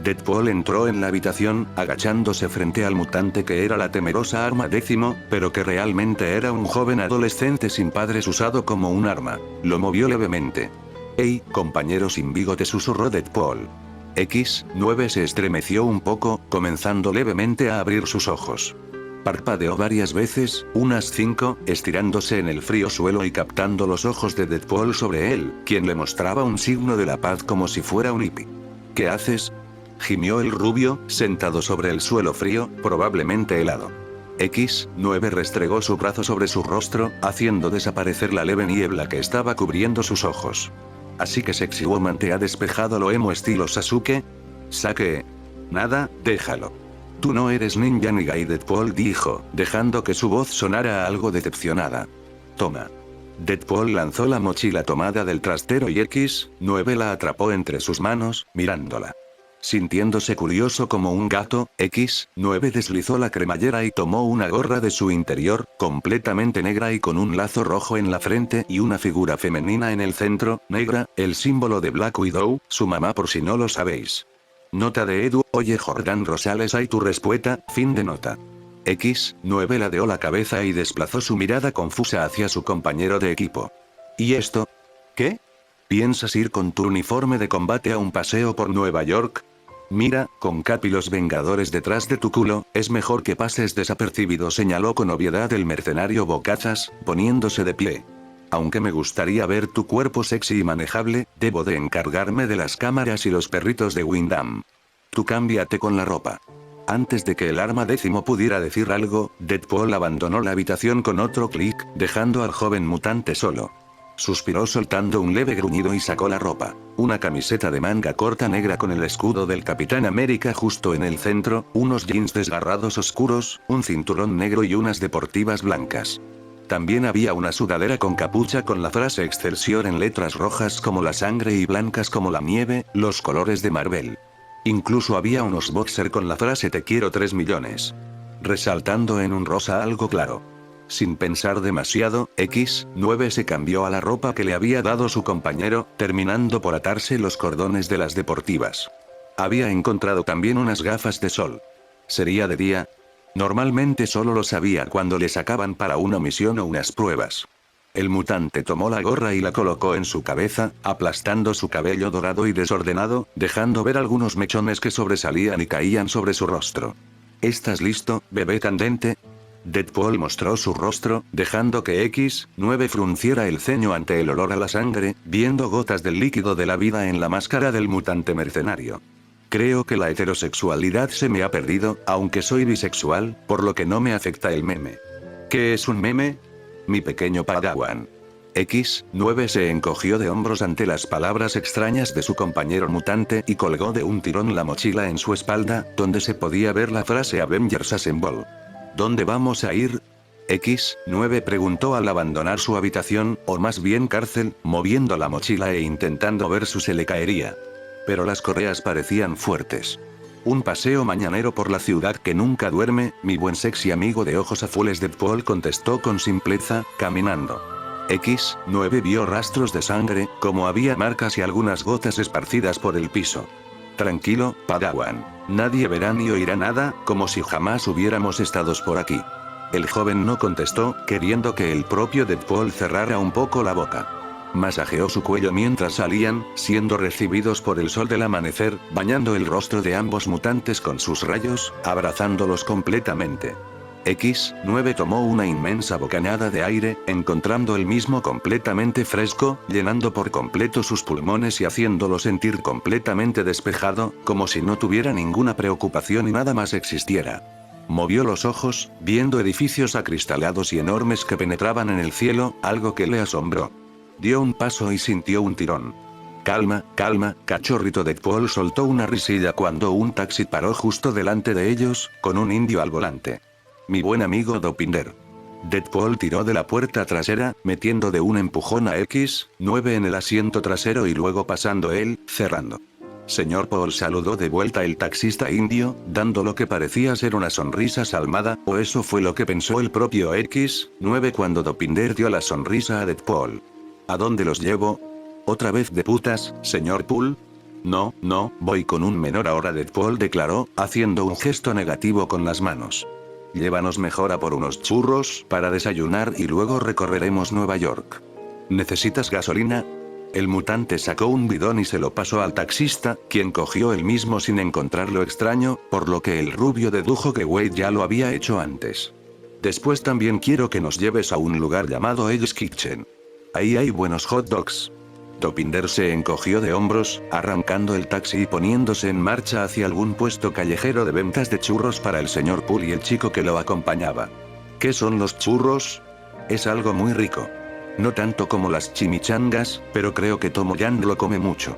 Deadpool entró en la habitación, agachándose frente al mutante que era la temerosa Arma Décimo, pero que realmente era un joven adolescente sin padres usado como un arma. Lo movió levemente. «Hey, compañero sin bigote», susurró Deadpool. X-9 se estremeció un poco, comenzando levemente a abrir sus ojos. Parpadeó varias veces, unas 5, estirándose en el frío suelo y captando los ojos de Deadpool sobre él, quien le mostraba un signo de la paz como si fuera un hippie. ¿Qué haces?, gimió el rubio, sentado sobre el suelo frío, probablemente helado. X9 restregó su brazo sobre su rostro, haciendo desaparecer la leve niebla que estaba cubriendo sus ojos. Así que Sexy Woman te ha despejado lo emo estilo Sasuke. Sake. Nada, déjalo. Tú no eres ninja ni gay, Deadpool dijo, dejando que su voz sonara algo decepcionada. Toma. Deadpool lanzó la mochila tomada del trastero y X9 la atrapó entre sus manos, mirándola. Sintiéndose curioso como un gato, X9 deslizó la cremallera y tomó una gorra de su interior, completamente negra y con un lazo rojo en la frente y una figura femenina en el centro, negra, el símbolo de Black Widow, su mamá por si no lo sabéis. Nota de Edu, oye Jordan Rosales, hay tu respuesta, fin de nota. X9 ladeó la cabeza y desplazó su mirada confusa hacia su compañero de equipo. ¿Y esto? ¿Qué? ¿Piensas ir con tu uniforme de combate a un paseo por Nueva York? Mira, con Cap y los Vengadores detrás de tu culo, es mejor que pases desapercibido, señaló con obviedad el mercenario Bocachas, poniéndose de pie. Aunque me gustaría ver tu cuerpo sexy y manejable, debo de encargarme de las cámaras y los perritos de Windham. Tú cámbiate con la ropa. Antes de que el arma 10 pudiera decir algo, Deadpool abandonó la habitación con otro clic, dejando al joven mutante solo. Suspiró soltando un leve gruñido y sacó la ropa. Una camiseta de manga corta negra con el escudo del Capitán América justo en el centro, unos jeans desgarrados oscuros, un cinturón negro y unas deportivas blancas. También había una sudadera con capucha con la frase Excelsior en letras rojas como la sangre y blancas como la nieve, los colores de Marvel. Incluso había unos boxer con la frase Te quiero 3 millones. Resaltando en un rosa algo claro. Sin pensar demasiado, X9 se cambió a la ropa que le había dado su compañero, terminando por atarse los cordones de las deportivas. Había encontrado también unas gafas de sol. ¿Sería de día? Normalmente solo lo sabía cuando le sacaban para una misión o unas pruebas. El mutante tomó la gorra y la colocó en su cabeza, aplastando su cabello dorado y desordenado, dejando ver algunos mechones que sobresalían y caían sobre su rostro. ¿Estás listo, bebé candente? Deadpool mostró su rostro, dejando que X9 frunciera el ceño ante el olor a la sangre, viendo gotas del líquido de la vida en la máscara del mutante mercenario. Creo que la heterosexualidad se me ha perdido, aunque soy bisexual, por lo que no me afecta el meme. ¿Qué es un meme? Mi pequeño Padawan. X9 se encogió de hombros ante las palabras extrañas de su compañero mutante y colgó de un tirón la mochila en su espalda, donde se podía ver la frase Avengers Assemble. ¿Dónde vamos a ir? X9 preguntó al abandonar su habitación, o más bien cárcel, moviendo la mochila e intentando ver si se le caería. Pero las correas parecían fuertes. Un paseo mañanero por la ciudad que nunca duerme, mi buen sexy amigo de ojos azules. Deadpool contestó con simpleza, caminando. X9 vio rastros de sangre, como había marcas y algunas gotas esparcidas por el piso. Tranquilo, Padawan. Nadie verá ni oirá nada, como si jamás hubiéramos estado por aquí. El joven no contestó, queriendo que el propio Deadpool cerrara un poco la boca. Masajeó su cuello mientras salían, siendo recibidos por el sol del amanecer, bañando el rostro de ambos mutantes con sus rayos, abrazándolos completamente. X9 tomó una inmensa bocanada de aire, encontrando el mismo completamente fresco, llenando por completo sus pulmones y haciéndolo sentir completamente despejado, como si no tuviera ninguna preocupación y nada más existiera. Movió los ojos, viendo edificios acristalados y enormes que penetraban en el cielo, algo que le asombró. Dio un paso y sintió un tirón. Calma, calma, cachorrito. Deadpool soltó una risilla cuando un taxi paró justo delante de ellos, con un indio al volante. Mi buen amigo Dopinder. Deadpool tiró de la puerta trasera, metiendo de un empujón a X9 en el asiento trasero y luego pasando él, cerrando. Señor Paul, saludó de vuelta el taxista indio, dando lo que parecía ser una sonrisa salmada, o eso fue lo que pensó el propio X9 cuando Dopinder dio la sonrisa a Deadpool. ¿A dónde los llevo? ¿Otra vez de putas, señor Poole? No, no, voy con un menor ahora, Deadpool declaró, haciendo un gesto negativo con las manos. Llévanos mejor a por unos churros, para desayunar y luego recorreremos Nueva York. ¿Necesitas gasolina? El mutante sacó un bidón y se lo pasó al taxista, quien cogió el mismo sin encontrarlo extraño, por lo que el rubio dedujo que Wade ya lo había hecho antes. Después también quiero que nos lleves a un lugar llamado Hell's Kitchen. Ahí hay buenos hot dogs. Dopinder se encogió de hombros, arrancando el taxi y poniéndose en marcha hacia algún puesto callejero de ventas de churros para el señor Pool y el chico que lo acompañaba. ¿Qué son los churros? Es algo muy rico. No tanto como las chimichangas, pero creo que Tomoyan lo come mucho.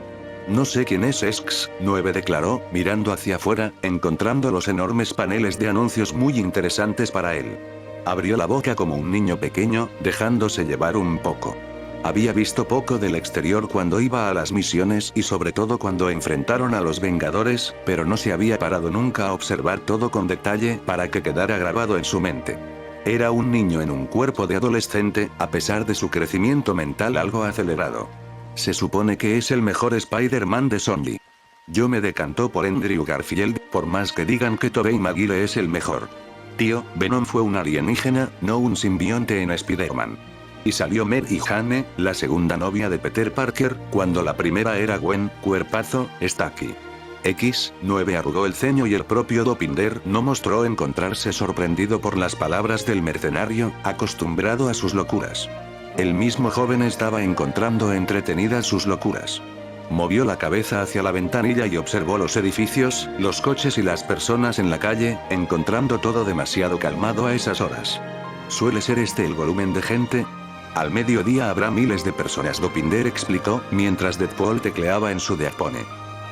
No sé quién es X9, declaró, mirando hacia afuera, encontrando los enormes paneles de anuncios muy interesantes para él. Abrió la boca como un niño pequeño, dejándose llevar un poco. Había visto poco del exterior cuando iba a las misiones y sobre todo cuando enfrentaron a los Vengadores, pero no se había parado nunca a observar todo con detalle para que quedara grabado en su mente. Era un niño en un cuerpo de adolescente, a pesar de su crecimiento mental algo acelerado. Se supone que es el mejor Spider-Man de Sony. Yo me decanto por Andrew Garfield, por más que digan que Tobey Maguire es el mejor. Tío, Venom fue un alienígena, no un simbionte en Spider-Man. Y salió Mary Jane, la segunda novia de Peter Parker, cuando la primera era Gwen. Cuerpazo, está aquí. X9 arrugó el ceño y el propio Dopinder no mostró encontrarse sorprendido por las palabras del mercenario, acostumbrado a sus locuras. El mismo joven estaba encontrando entretenidas sus locuras. Movió la cabeza hacia la ventanilla y observó los edificios, los coches y las personas en la calle, encontrando todo demasiado calmado a esas horas. ¿Suele ser este el volumen de gente? Al mediodía habrá miles de personas, Dopinder explicó, mientras Deadpool tecleaba en su deapone.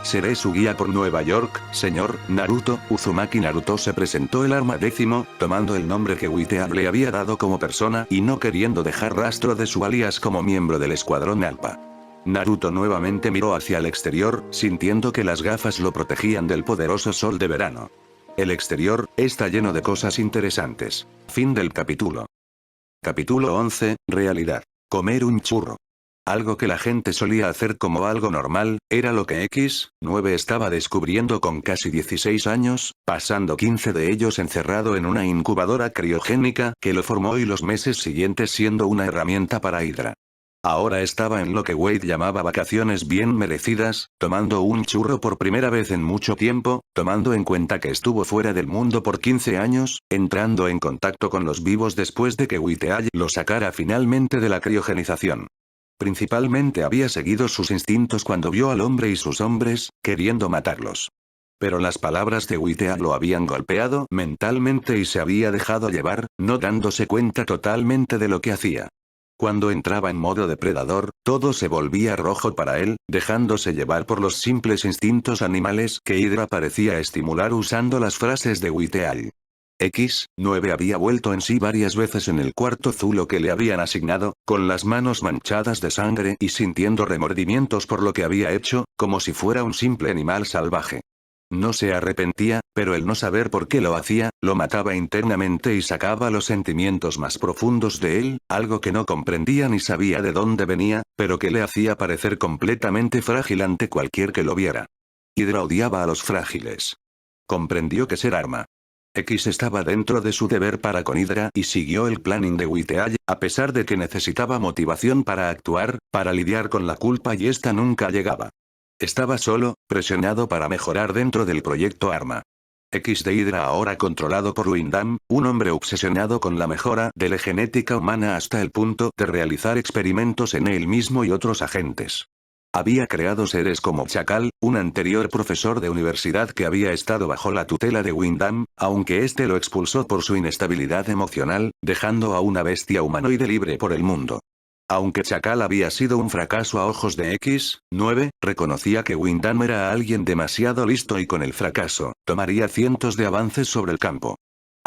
Seré su guía por Nueva York, señor Naruto. Uzumaki Naruto se presentó el arma 10, tomando el nombre que Whitehead le había dado como persona y no queriendo dejar rastro de su alias como miembro del escuadrón Alpha. Naruto nuevamente miró hacia el exterior, sintiendo que las gafas lo protegían del poderoso sol de verano. El exterior está lleno de cosas interesantes. Fin del capítulo. Capítulo 11, realidad. Comer un churro. Algo que la gente solía hacer como algo normal, era lo que X9 estaba descubriendo con casi 16 años, pasando 15 de ellos encerrado en una incubadora criogénica que lo formó y los meses siguientes siendo una herramienta para Hydra. Ahora estaba en lo que Wade llamaba vacaciones bien merecidas, tomando un churro por primera vez en mucho tiempo, tomando en cuenta que estuvo fuera del mundo por 15 años, entrando en contacto con los vivos después de que Whitehead lo sacara finalmente de la criogenización. Principalmente había seguido sus instintos cuando vio al hombre y sus hombres, queriendo matarlos. Pero las palabras de Whitehead lo habían golpeado mentalmente y se había dejado llevar, no dándose cuenta totalmente de lo que hacía. Cuando entraba en modo depredador, todo se volvía rojo para él, dejándose llevar por los simples instintos animales que Hydra parecía estimular usando las frases de Whitehead. X9 había vuelto en sí varias veces en el cuarto zulo que le habían asignado, con las manos manchadas de sangre y sintiendo remordimientos por lo que había hecho, como si fuera un simple animal salvaje. No se arrepentía, pero el no saber por qué lo hacía, lo mataba internamente y sacaba los sentimientos más profundos de él, algo que no comprendía ni sabía de dónde venía, pero que le hacía parecer completamente frágil ante cualquier que lo viera. Hydra odiaba a los frágiles. Comprendió que ser arma X estaba dentro de su deber para con Hydra y siguió el planning de Whitehead, a pesar de que necesitaba motivación para actuar, para lidiar con la culpa y esta nunca llegaba. Estaba solo, presionado para mejorar dentro del proyecto Arma X de Hydra ahora controlado por Windham, un hombre obsesionado con la mejora de la genética humana hasta el punto de realizar experimentos en él mismo y otros agentes. Había creado seres como Chacal, un anterior profesor de universidad que había estado bajo la tutela de Windham, aunque este lo expulsó por su inestabilidad emocional, dejando a una bestia humanoide libre por el mundo. Aunque Chacal había sido un fracaso a ojos de X9, reconocía que Windham era alguien demasiado listo y con el fracaso, tomaría cientos de avances sobre el campo.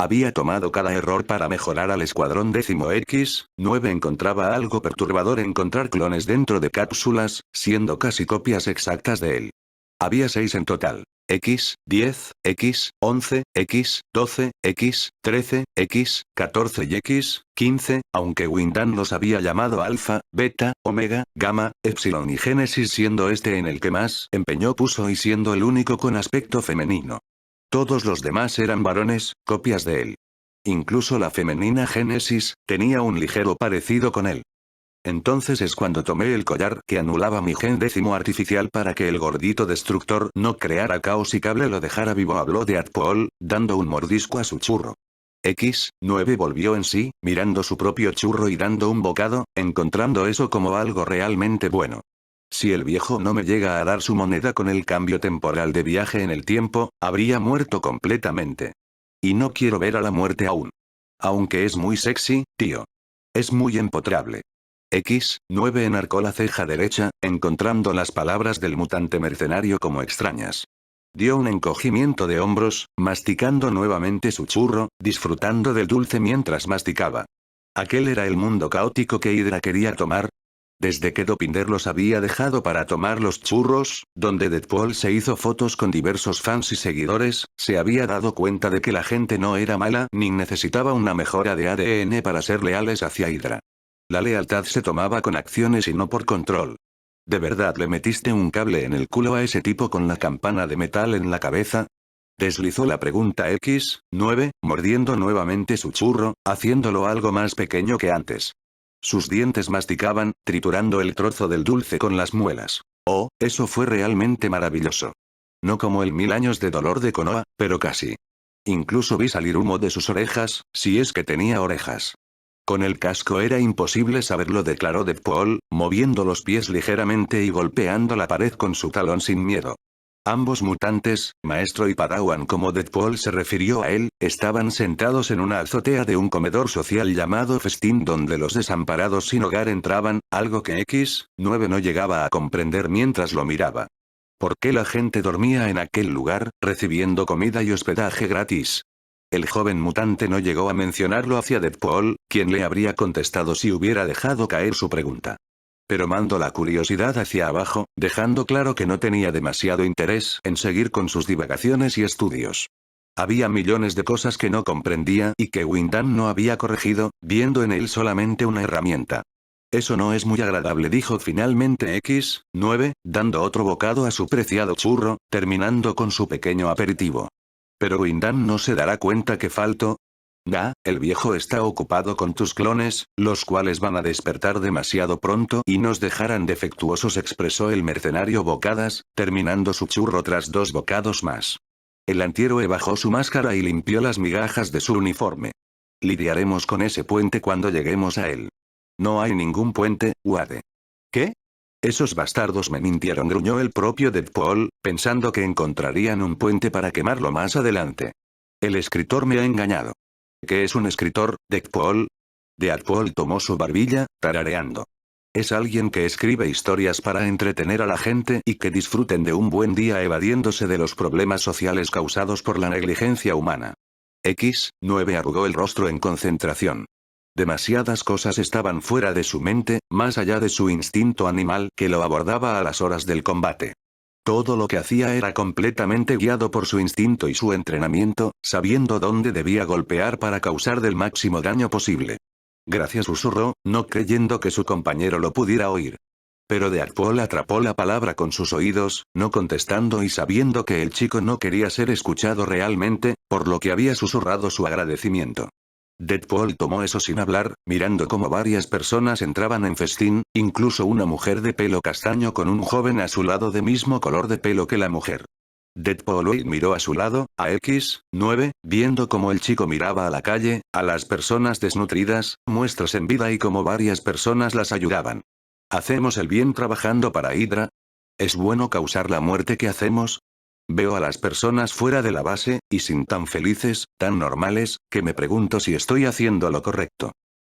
Había tomado cada error para mejorar al escuadrón 10. X9 encontraba algo perturbador encontrar clones dentro de cápsulas, siendo casi copias exactas de él. Había 6 en total. X10, X11, X12, X13, X14 y X15, aunque Windham los había llamado Alfa, Beta, Omega, Gamma, Epsilon y Génesis siendo este en el que más empeño puso y siendo el único con aspecto femenino. Todos los demás eran varones, copias de él. Incluso la femenina Génesis, tenía un ligero parecido con él. Entonces es cuando tomé el collar que anulaba mi gen 10 artificial para que el gordito destructor no creara caos y Cable lo dejara vivo, habló Deadpool, dando un mordisco a su churro. X9 volvió en sí, mirando su propio churro y dando un bocado, encontrando eso como algo realmente bueno. Si el viejo no me llega a dar su moneda con el cambio temporal de viaje en el tiempo, habría muerto completamente. Y no quiero ver a la muerte aún. Aunque es muy sexy, tío. Es muy empotrable. X9 enarcó la ceja derecha, encontrando las palabras del mutante mercenario como extrañas. Dio un encogimiento de hombros, masticando nuevamente su churro, disfrutando del dulce mientras masticaba. ¿Aquel era el mundo caótico que Hydra quería tomar? Desde que Dopinder los había dejado para tomar los churros, donde Deadpool se hizo fotos con diversos fans y seguidores, se había dado cuenta de que la gente no era mala ni necesitaba una mejora de ADN para ser leales hacia Hydra. La lealtad se tomaba con acciones y no por control. ¿De verdad le metiste un cable en el culo a ese tipo con la campana de metal en la cabeza? Deslizó la pregunta X9, mordiendo nuevamente su churro, haciéndolo algo más pequeño que antes. Sus dientes masticaban, triturando el trozo del dulce con las muelas. Oh, eso fue realmente maravilloso. No como el 1000 años de dolor de Konoha, pero casi. Incluso vi salir humo de sus orejas, si es que tenía orejas. Con el casco era imposible saberlo, declaró Deadpool, moviendo los pies ligeramente y golpeando la pared con su talón sin miedo. Ambos mutantes, maestro y padawan como Deadpool se refirió a él, estaban sentados en una azotea de un comedor social llamado festín donde los desamparados sin hogar entraban, algo que X9 no llegaba a comprender mientras lo miraba. ¿Por qué la gente dormía en aquel lugar, recibiendo comida y hospedaje gratis? El joven mutante no llegó a mencionarlo hacia Deadpool, quien le habría contestado si hubiera dejado caer su pregunta. Pero mandó la curiosidad hacia abajo, dejando claro que no tenía demasiado interés en seguir con sus divagaciones y estudios. Había millones de cosas que no comprendía y que Windan no había corregido, viendo en él solamente una herramienta. Eso no es muy agradable, dijo finalmente X9, dando otro bocado a su preciado churro, terminando con su pequeño aperitivo. ¿Pero Windan no se dará cuenta que falto? El viejo está ocupado con tus clones, los cuales van a despertar demasiado pronto y nos dejarán defectuosos, expresó el mercenario bocadas, terminando su churro tras 2 bocados más. El antihéroe bajó su máscara y limpió las migajas de su uniforme. Lidiaremos con ese puente cuando lleguemos a él. No hay ningún puente, Wade. ¿Qué? Esos bastardos me mintieron, gruñó el propio Deadpool, pensando que encontrarían un puente para quemarlo más adelante. El escritor me ha engañado. ¿Qué es un escritor, Deadpool? Deadpool tomó su barbilla, tarareando. Es alguien que escribe historias para entretener a la gente y que disfruten de un buen día evadiéndose de los problemas sociales causados por la negligencia humana. X9 arrugó el rostro en concentración. Demasiadas cosas estaban fuera de su mente, más allá de su instinto animal que lo abordaba a las horas del combate. Todo lo que hacía era completamente guiado por su instinto y su entrenamiento, sabiendo dónde debía golpear para causar del máximo daño posible. Gracias, susurró, no creyendo que su compañero lo pudiera oír. Pero Deadpool atrapó la palabra con sus oídos, no contestando y sabiendo que el chico no quería ser escuchado realmente, por lo que había susurrado su agradecimiento. Deadpool tomó eso sin hablar, mirando cómo varias personas entraban en festín, incluso una mujer de pelo castaño con un joven a su lado de mismo color de pelo que la mujer. Deadpool miró a su lado, a X9, viendo cómo el chico miraba a la calle, a las personas desnutridas, muestras en vida y cómo varias personas las ayudaban. ¿Hacemos el bien trabajando para Hydra? ¿Es bueno causar la muerte que hacemos? Veo a las personas fuera de la base, y sin tan felices, tan normales, que me pregunto si estoy haciendo lo correcto.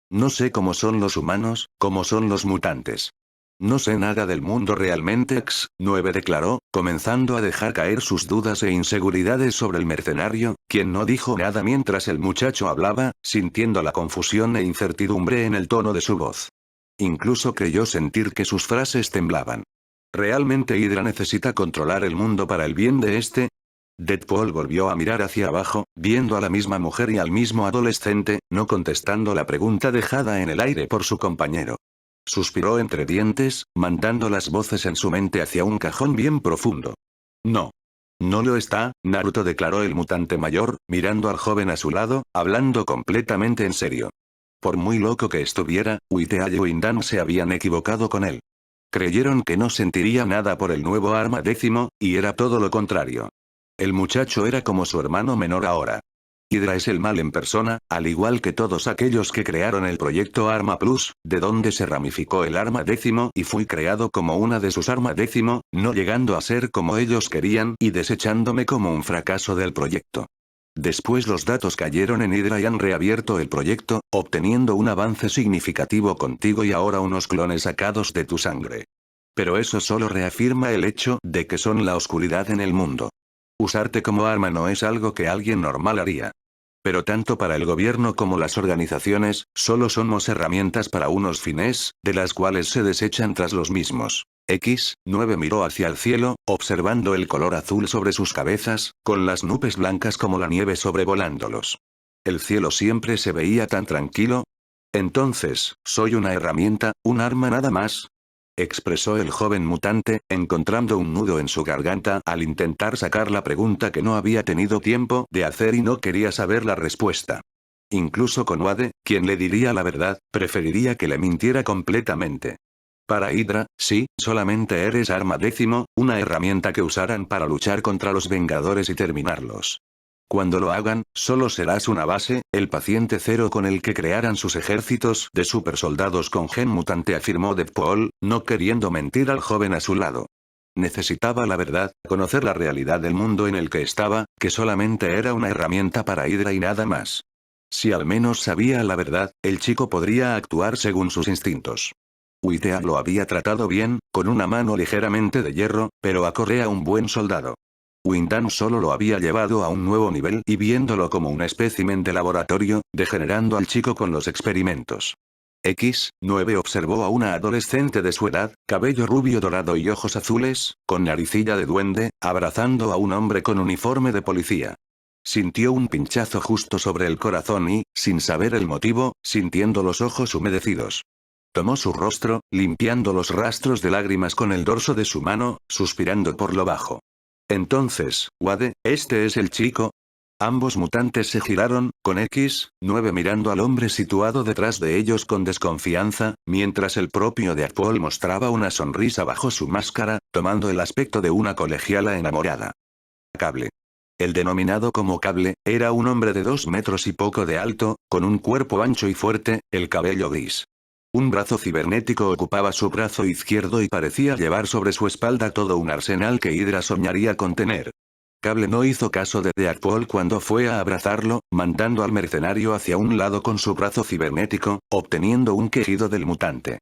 No sé cómo son los humanos, cómo son los mutantes. No sé nada del mundo realmente, X9 declaró, comenzando a dejar caer sus dudas e inseguridades sobre el mercenario, quien no dijo nada mientras el muchacho hablaba, sintiendo la confusión e incertidumbre en el tono de su voz. Incluso creyó sentir que sus frases temblaban. ¿Realmente Hydra necesita controlar el mundo para el bien de este? Deadpool volvió a mirar hacia abajo, viendo a la misma mujer y al mismo adolescente, no contestando la pregunta dejada en el aire por su compañero. Suspiró entre dientes, mandando las voces en su mente hacia un cajón bien profundo. No. No lo está, Naruto, declaró el mutante mayor, mirando al joven a su lado, hablando completamente en serio. Por muy loco que estuviera, Whiteale y Windan se habían equivocado con él. Creyeron que no sentiría nada por el nuevo arma 10, y era todo lo contrario. El muchacho era como su hermano menor ahora. Hydra es el mal en persona, al igual que todos aquellos que crearon el proyecto Arma Plus, de donde se ramificó el Arma Décimo y fui creado como una de sus Arma Décimo, no llegando a ser como ellos querían y desechándome como un fracaso del proyecto. Después los datos cayeron en Hydra y han reabierto el proyecto, obteniendo un avance significativo contigo y ahora unos clones sacados de tu sangre. Pero eso solo reafirma el hecho de que son la oscuridad en el mundo. Usarte como arma no es algo que alguien normal haría. Pero tanto para el gobierno como las organizaciones, solo somos herramientas para unos fines, de las cuales se desechan tras los mismos. X9 miró hacia el cielo, observando el color azul sobre sus cabezas, con las nubes blancas como la nieve sobrevolándolos. El cielo siempre se veía tan tranquilo. Entonces, ¿soy una herramienta, un arma nada más? Expresó el joven mutante, encontrando un nudo en su garganta al intentar sacar la pregunta que no había tenido tiempo de hacer y no quería saber la respuesta. Incluso con Wade, quien le diría la verdad, preferiría que le mintiera completamente. Para Hydra, sí, solamente eres Arma Décimo, una herramienta que usarán para luchar contra los Vengadores y terminarlos. Cuando lo hagan, solo serás una base, el paciente cero con el que crearán sus ejércitos de supersoldados con gen mutante, afirmó Deadpool, no queriendo mentir al joven a su lado. Necesitaba la verdad, conocer la realidad del mundo en el que estaba, que solamente era una herramienta para Hydra y nada más. Si al menos sabía la verdad, el chico podría actuar según sus instintos. Uitea lo había tratado bien, con una mano ligeramente de hierro, pero a Correa un buen soldado. Windan solo lo había llevado a un nuevo nivel y viéndolo como un espécimen de laboratorio, degenerando al chico con los experimentos. X9 observó a una adolescente de su edad, cabello rubio dorado y ojos azules, con naricilla de duende, abrazando a un hombre con uniforme de policía. Sintió un pinchazo justo sobre el corazón y, sin saber el motivo, sintiendo los ojos humedecidos. Tomó su rostro, limpiando los rastros de lágrimas con el dorso de su mano, suspirando por lo bajo. Entonces, Wade, ¿este es el chico? Ambos mutantes se giraron, con X9 mirando al hombre situado detrás de ellos con desconfianza, mientras el propio Deadpool mostraba una sonrisa bajo su máscara, tomando el aspecto de una colegiala enamorada. Cable. El denominado como Cable, era un hombre de 2 metros y poco de alto, con un cuerpo ancho y fuerte, el cabello gris. Un brazo cibernético ocupaba su brazo izquierdo y parecía llevar sobre su espalda todo un arsenal que Hydra soñaría con tener. Cable no hizo caso de Deadpool cuando fue a abrazarlo, mandando al mercenario hacia un lado con su brazo cibernético, obteniendo un quejido del mutante.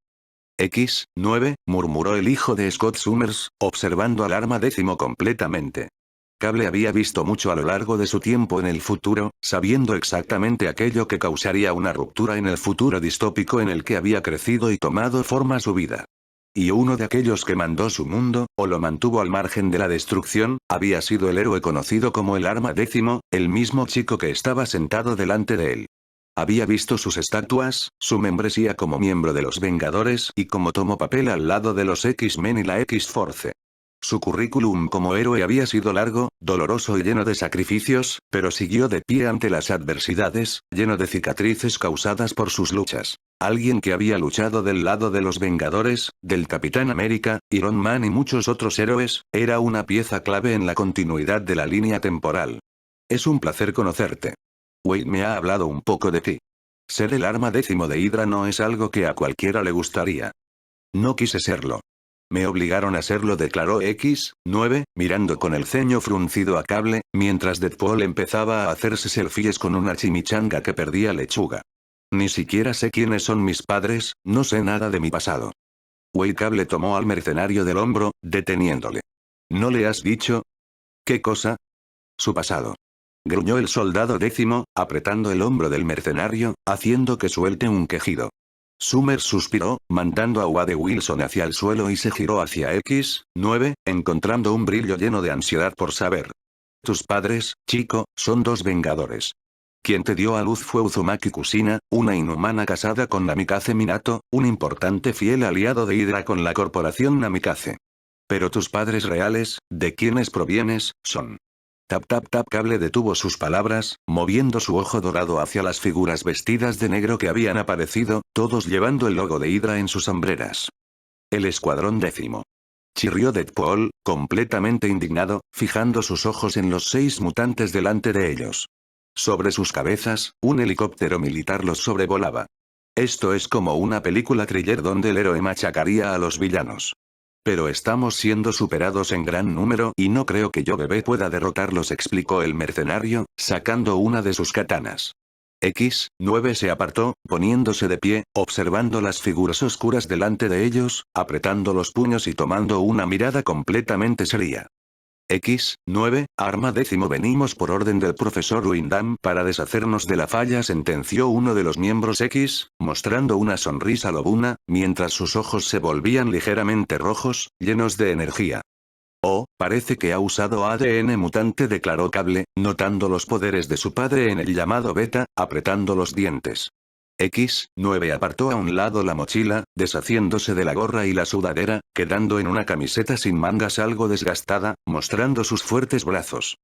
X9, murmuró el hijo de Scott Summers, observando al Arma Décimo completamente. Cable había visto mucho a lo largo de su tiempo en el futuro, sabiendo exactamente aquello que causaría una ruptura en el futuro distópico en el que había crecido y tomado forma su vida. Y uno de aquellos que mandó su mundo, o lo mantuvo al margen de la destrucción, había sido el héroe conocido como el Arma Décimo, el mismo chico que estaba sentado delante de él. Había visto sus estatuas, su membresía como miembro de los Vengadores y como tomó papel al lado de los X-Men y la X-Force. Su currículum como héroe había sido largo, doloroso y lleno de sacrificios, pero siguió de pie ante las adversidades, lleno de cicatrices causadas por sus luchas. Alguien que había luchado del lado de los Vengadores, del Capitán América, Iron Man y muchos otros héroes, era una pieza clave en la continuidad de la línea temporal. Es un placer conocerte. Wade me ha hablado un poco de ti. Ser el Arma Décimo de Hydra no es algo que a cualquiera le gustaría. No quise serlo. Me obligaron a serlo, declaró X9, mirando con el ceño fruncido a Cable, mientras Deadpool empezaba a hacerse selfies con una chimichanga que perdía lechuga. Ni siquiera sé quiénes son mis padres, no sé nada de mi pasado. Wade. Cable tomó al mercenario del hombro, deteniéndole. ¿No le has dicho? ¿Qué cosa? Su pasado. Gruñó el soldado décimo, apretando el hombro del mercenario, haciendo que suelte un quejido. Summers suspiró, mandando a Wade Wilson hacia el suelo y se giró hacia X9, encontrando un brillo lleno de ansiedad por saber. Tus padres, chico, son 2 vengadores. Quien te dio a luz fue Uzumaki Kusina, una inhumana casada con Namikaze Minato, un importante fiel aliado de Hydra con la corporación Namikaze. Pero tus padres reales, de quienes provienes, son... Tap tap tap. Cable detuvo sus palabras, moviendo su ojo dorado hacia las figuras vestidas de negro que habían aparecido, todos llevando el logo de Hydra en sus hombreras. El escuadrón décimo. Chirrió Deadpool, completamente indignado, fijando sus ojos en los 6 mutantes delante de ellos. Sobre sus cabezas, un helicóptero militar los sobrevolaba. Esto es como una película thriller donde el héroe machacaría a los villanos. Pero estamos siendo superados en gran número y no creo que yo bebé pueda derrotarlos, explicó el mercenario, sacando una de sus katanas. X9 se apartó, poniéndose de pie, observando las figuras oscuras delante de ellos, apretando los puños y tomando una mirada completamente seria. X9, arma 10 venimos por orden del profesor Windham para deshacernos de la falla, sentenció uno de los miembros X, mostrando una sonrisa lobuna, mientras sus ojos se volvían ligeramente rojos, llenos de energía. Oh, parece que ha usado ADN mutante, declaró Cable, notando los poderes de su padre en el llamado Beta, apretando los dientes. X9 apartó a un lado la mochila, deshaciéndose de la gorra y la sudadera, quedando en una camiseta sin mangas algo desgastada, mostrando sus fuertes brazos.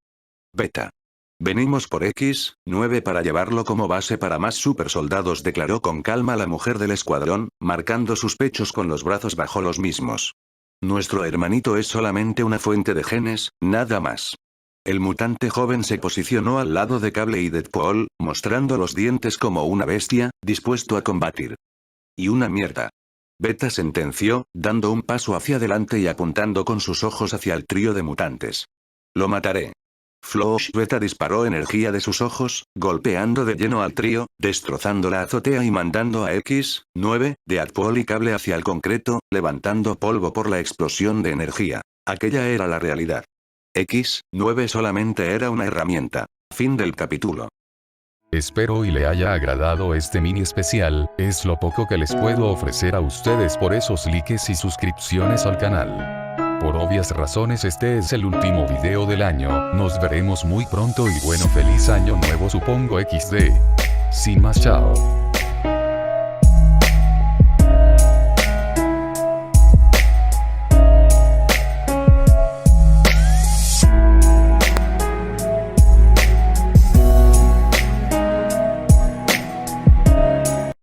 Beta. Venimos por X9 para llevarlo como base para más supersoldados, declaró con calma la mujer del escuadrón, marcando sus pechos con los brazos bajo los mismos. Nuestro hermanito es solamente una fuente de genes, nada más. El mutante joven se posicionó al lado de Cable y Deadpool, mostrando los dientes como una bestia, dispuesto a combatir. Y una mierda. Beta sentenció, dando un paso hacia adelante y apuntando con sus ojos hacia el trío de mutantes. Lo mataré. Flash. Beta disparó energía de sus ojos, golpeando de lleno al trío, destrozando la azotea y mandando a X9, Deadpool y Cable hacia el concreto, levantando polvo por la explosión de energía. Aquella era la realidad. X9 solamente era una herramienta. Fin del capítulo. Espero y le haya agradado este mini especial, es lo poco que les puedo ofrecer a ustedes por esos likes y suscripciones al canal. Por obvias razones este es el último video del año, nos veremos muy pronto y bueno, feliz año nuevo supongo XD. Sin más, chao.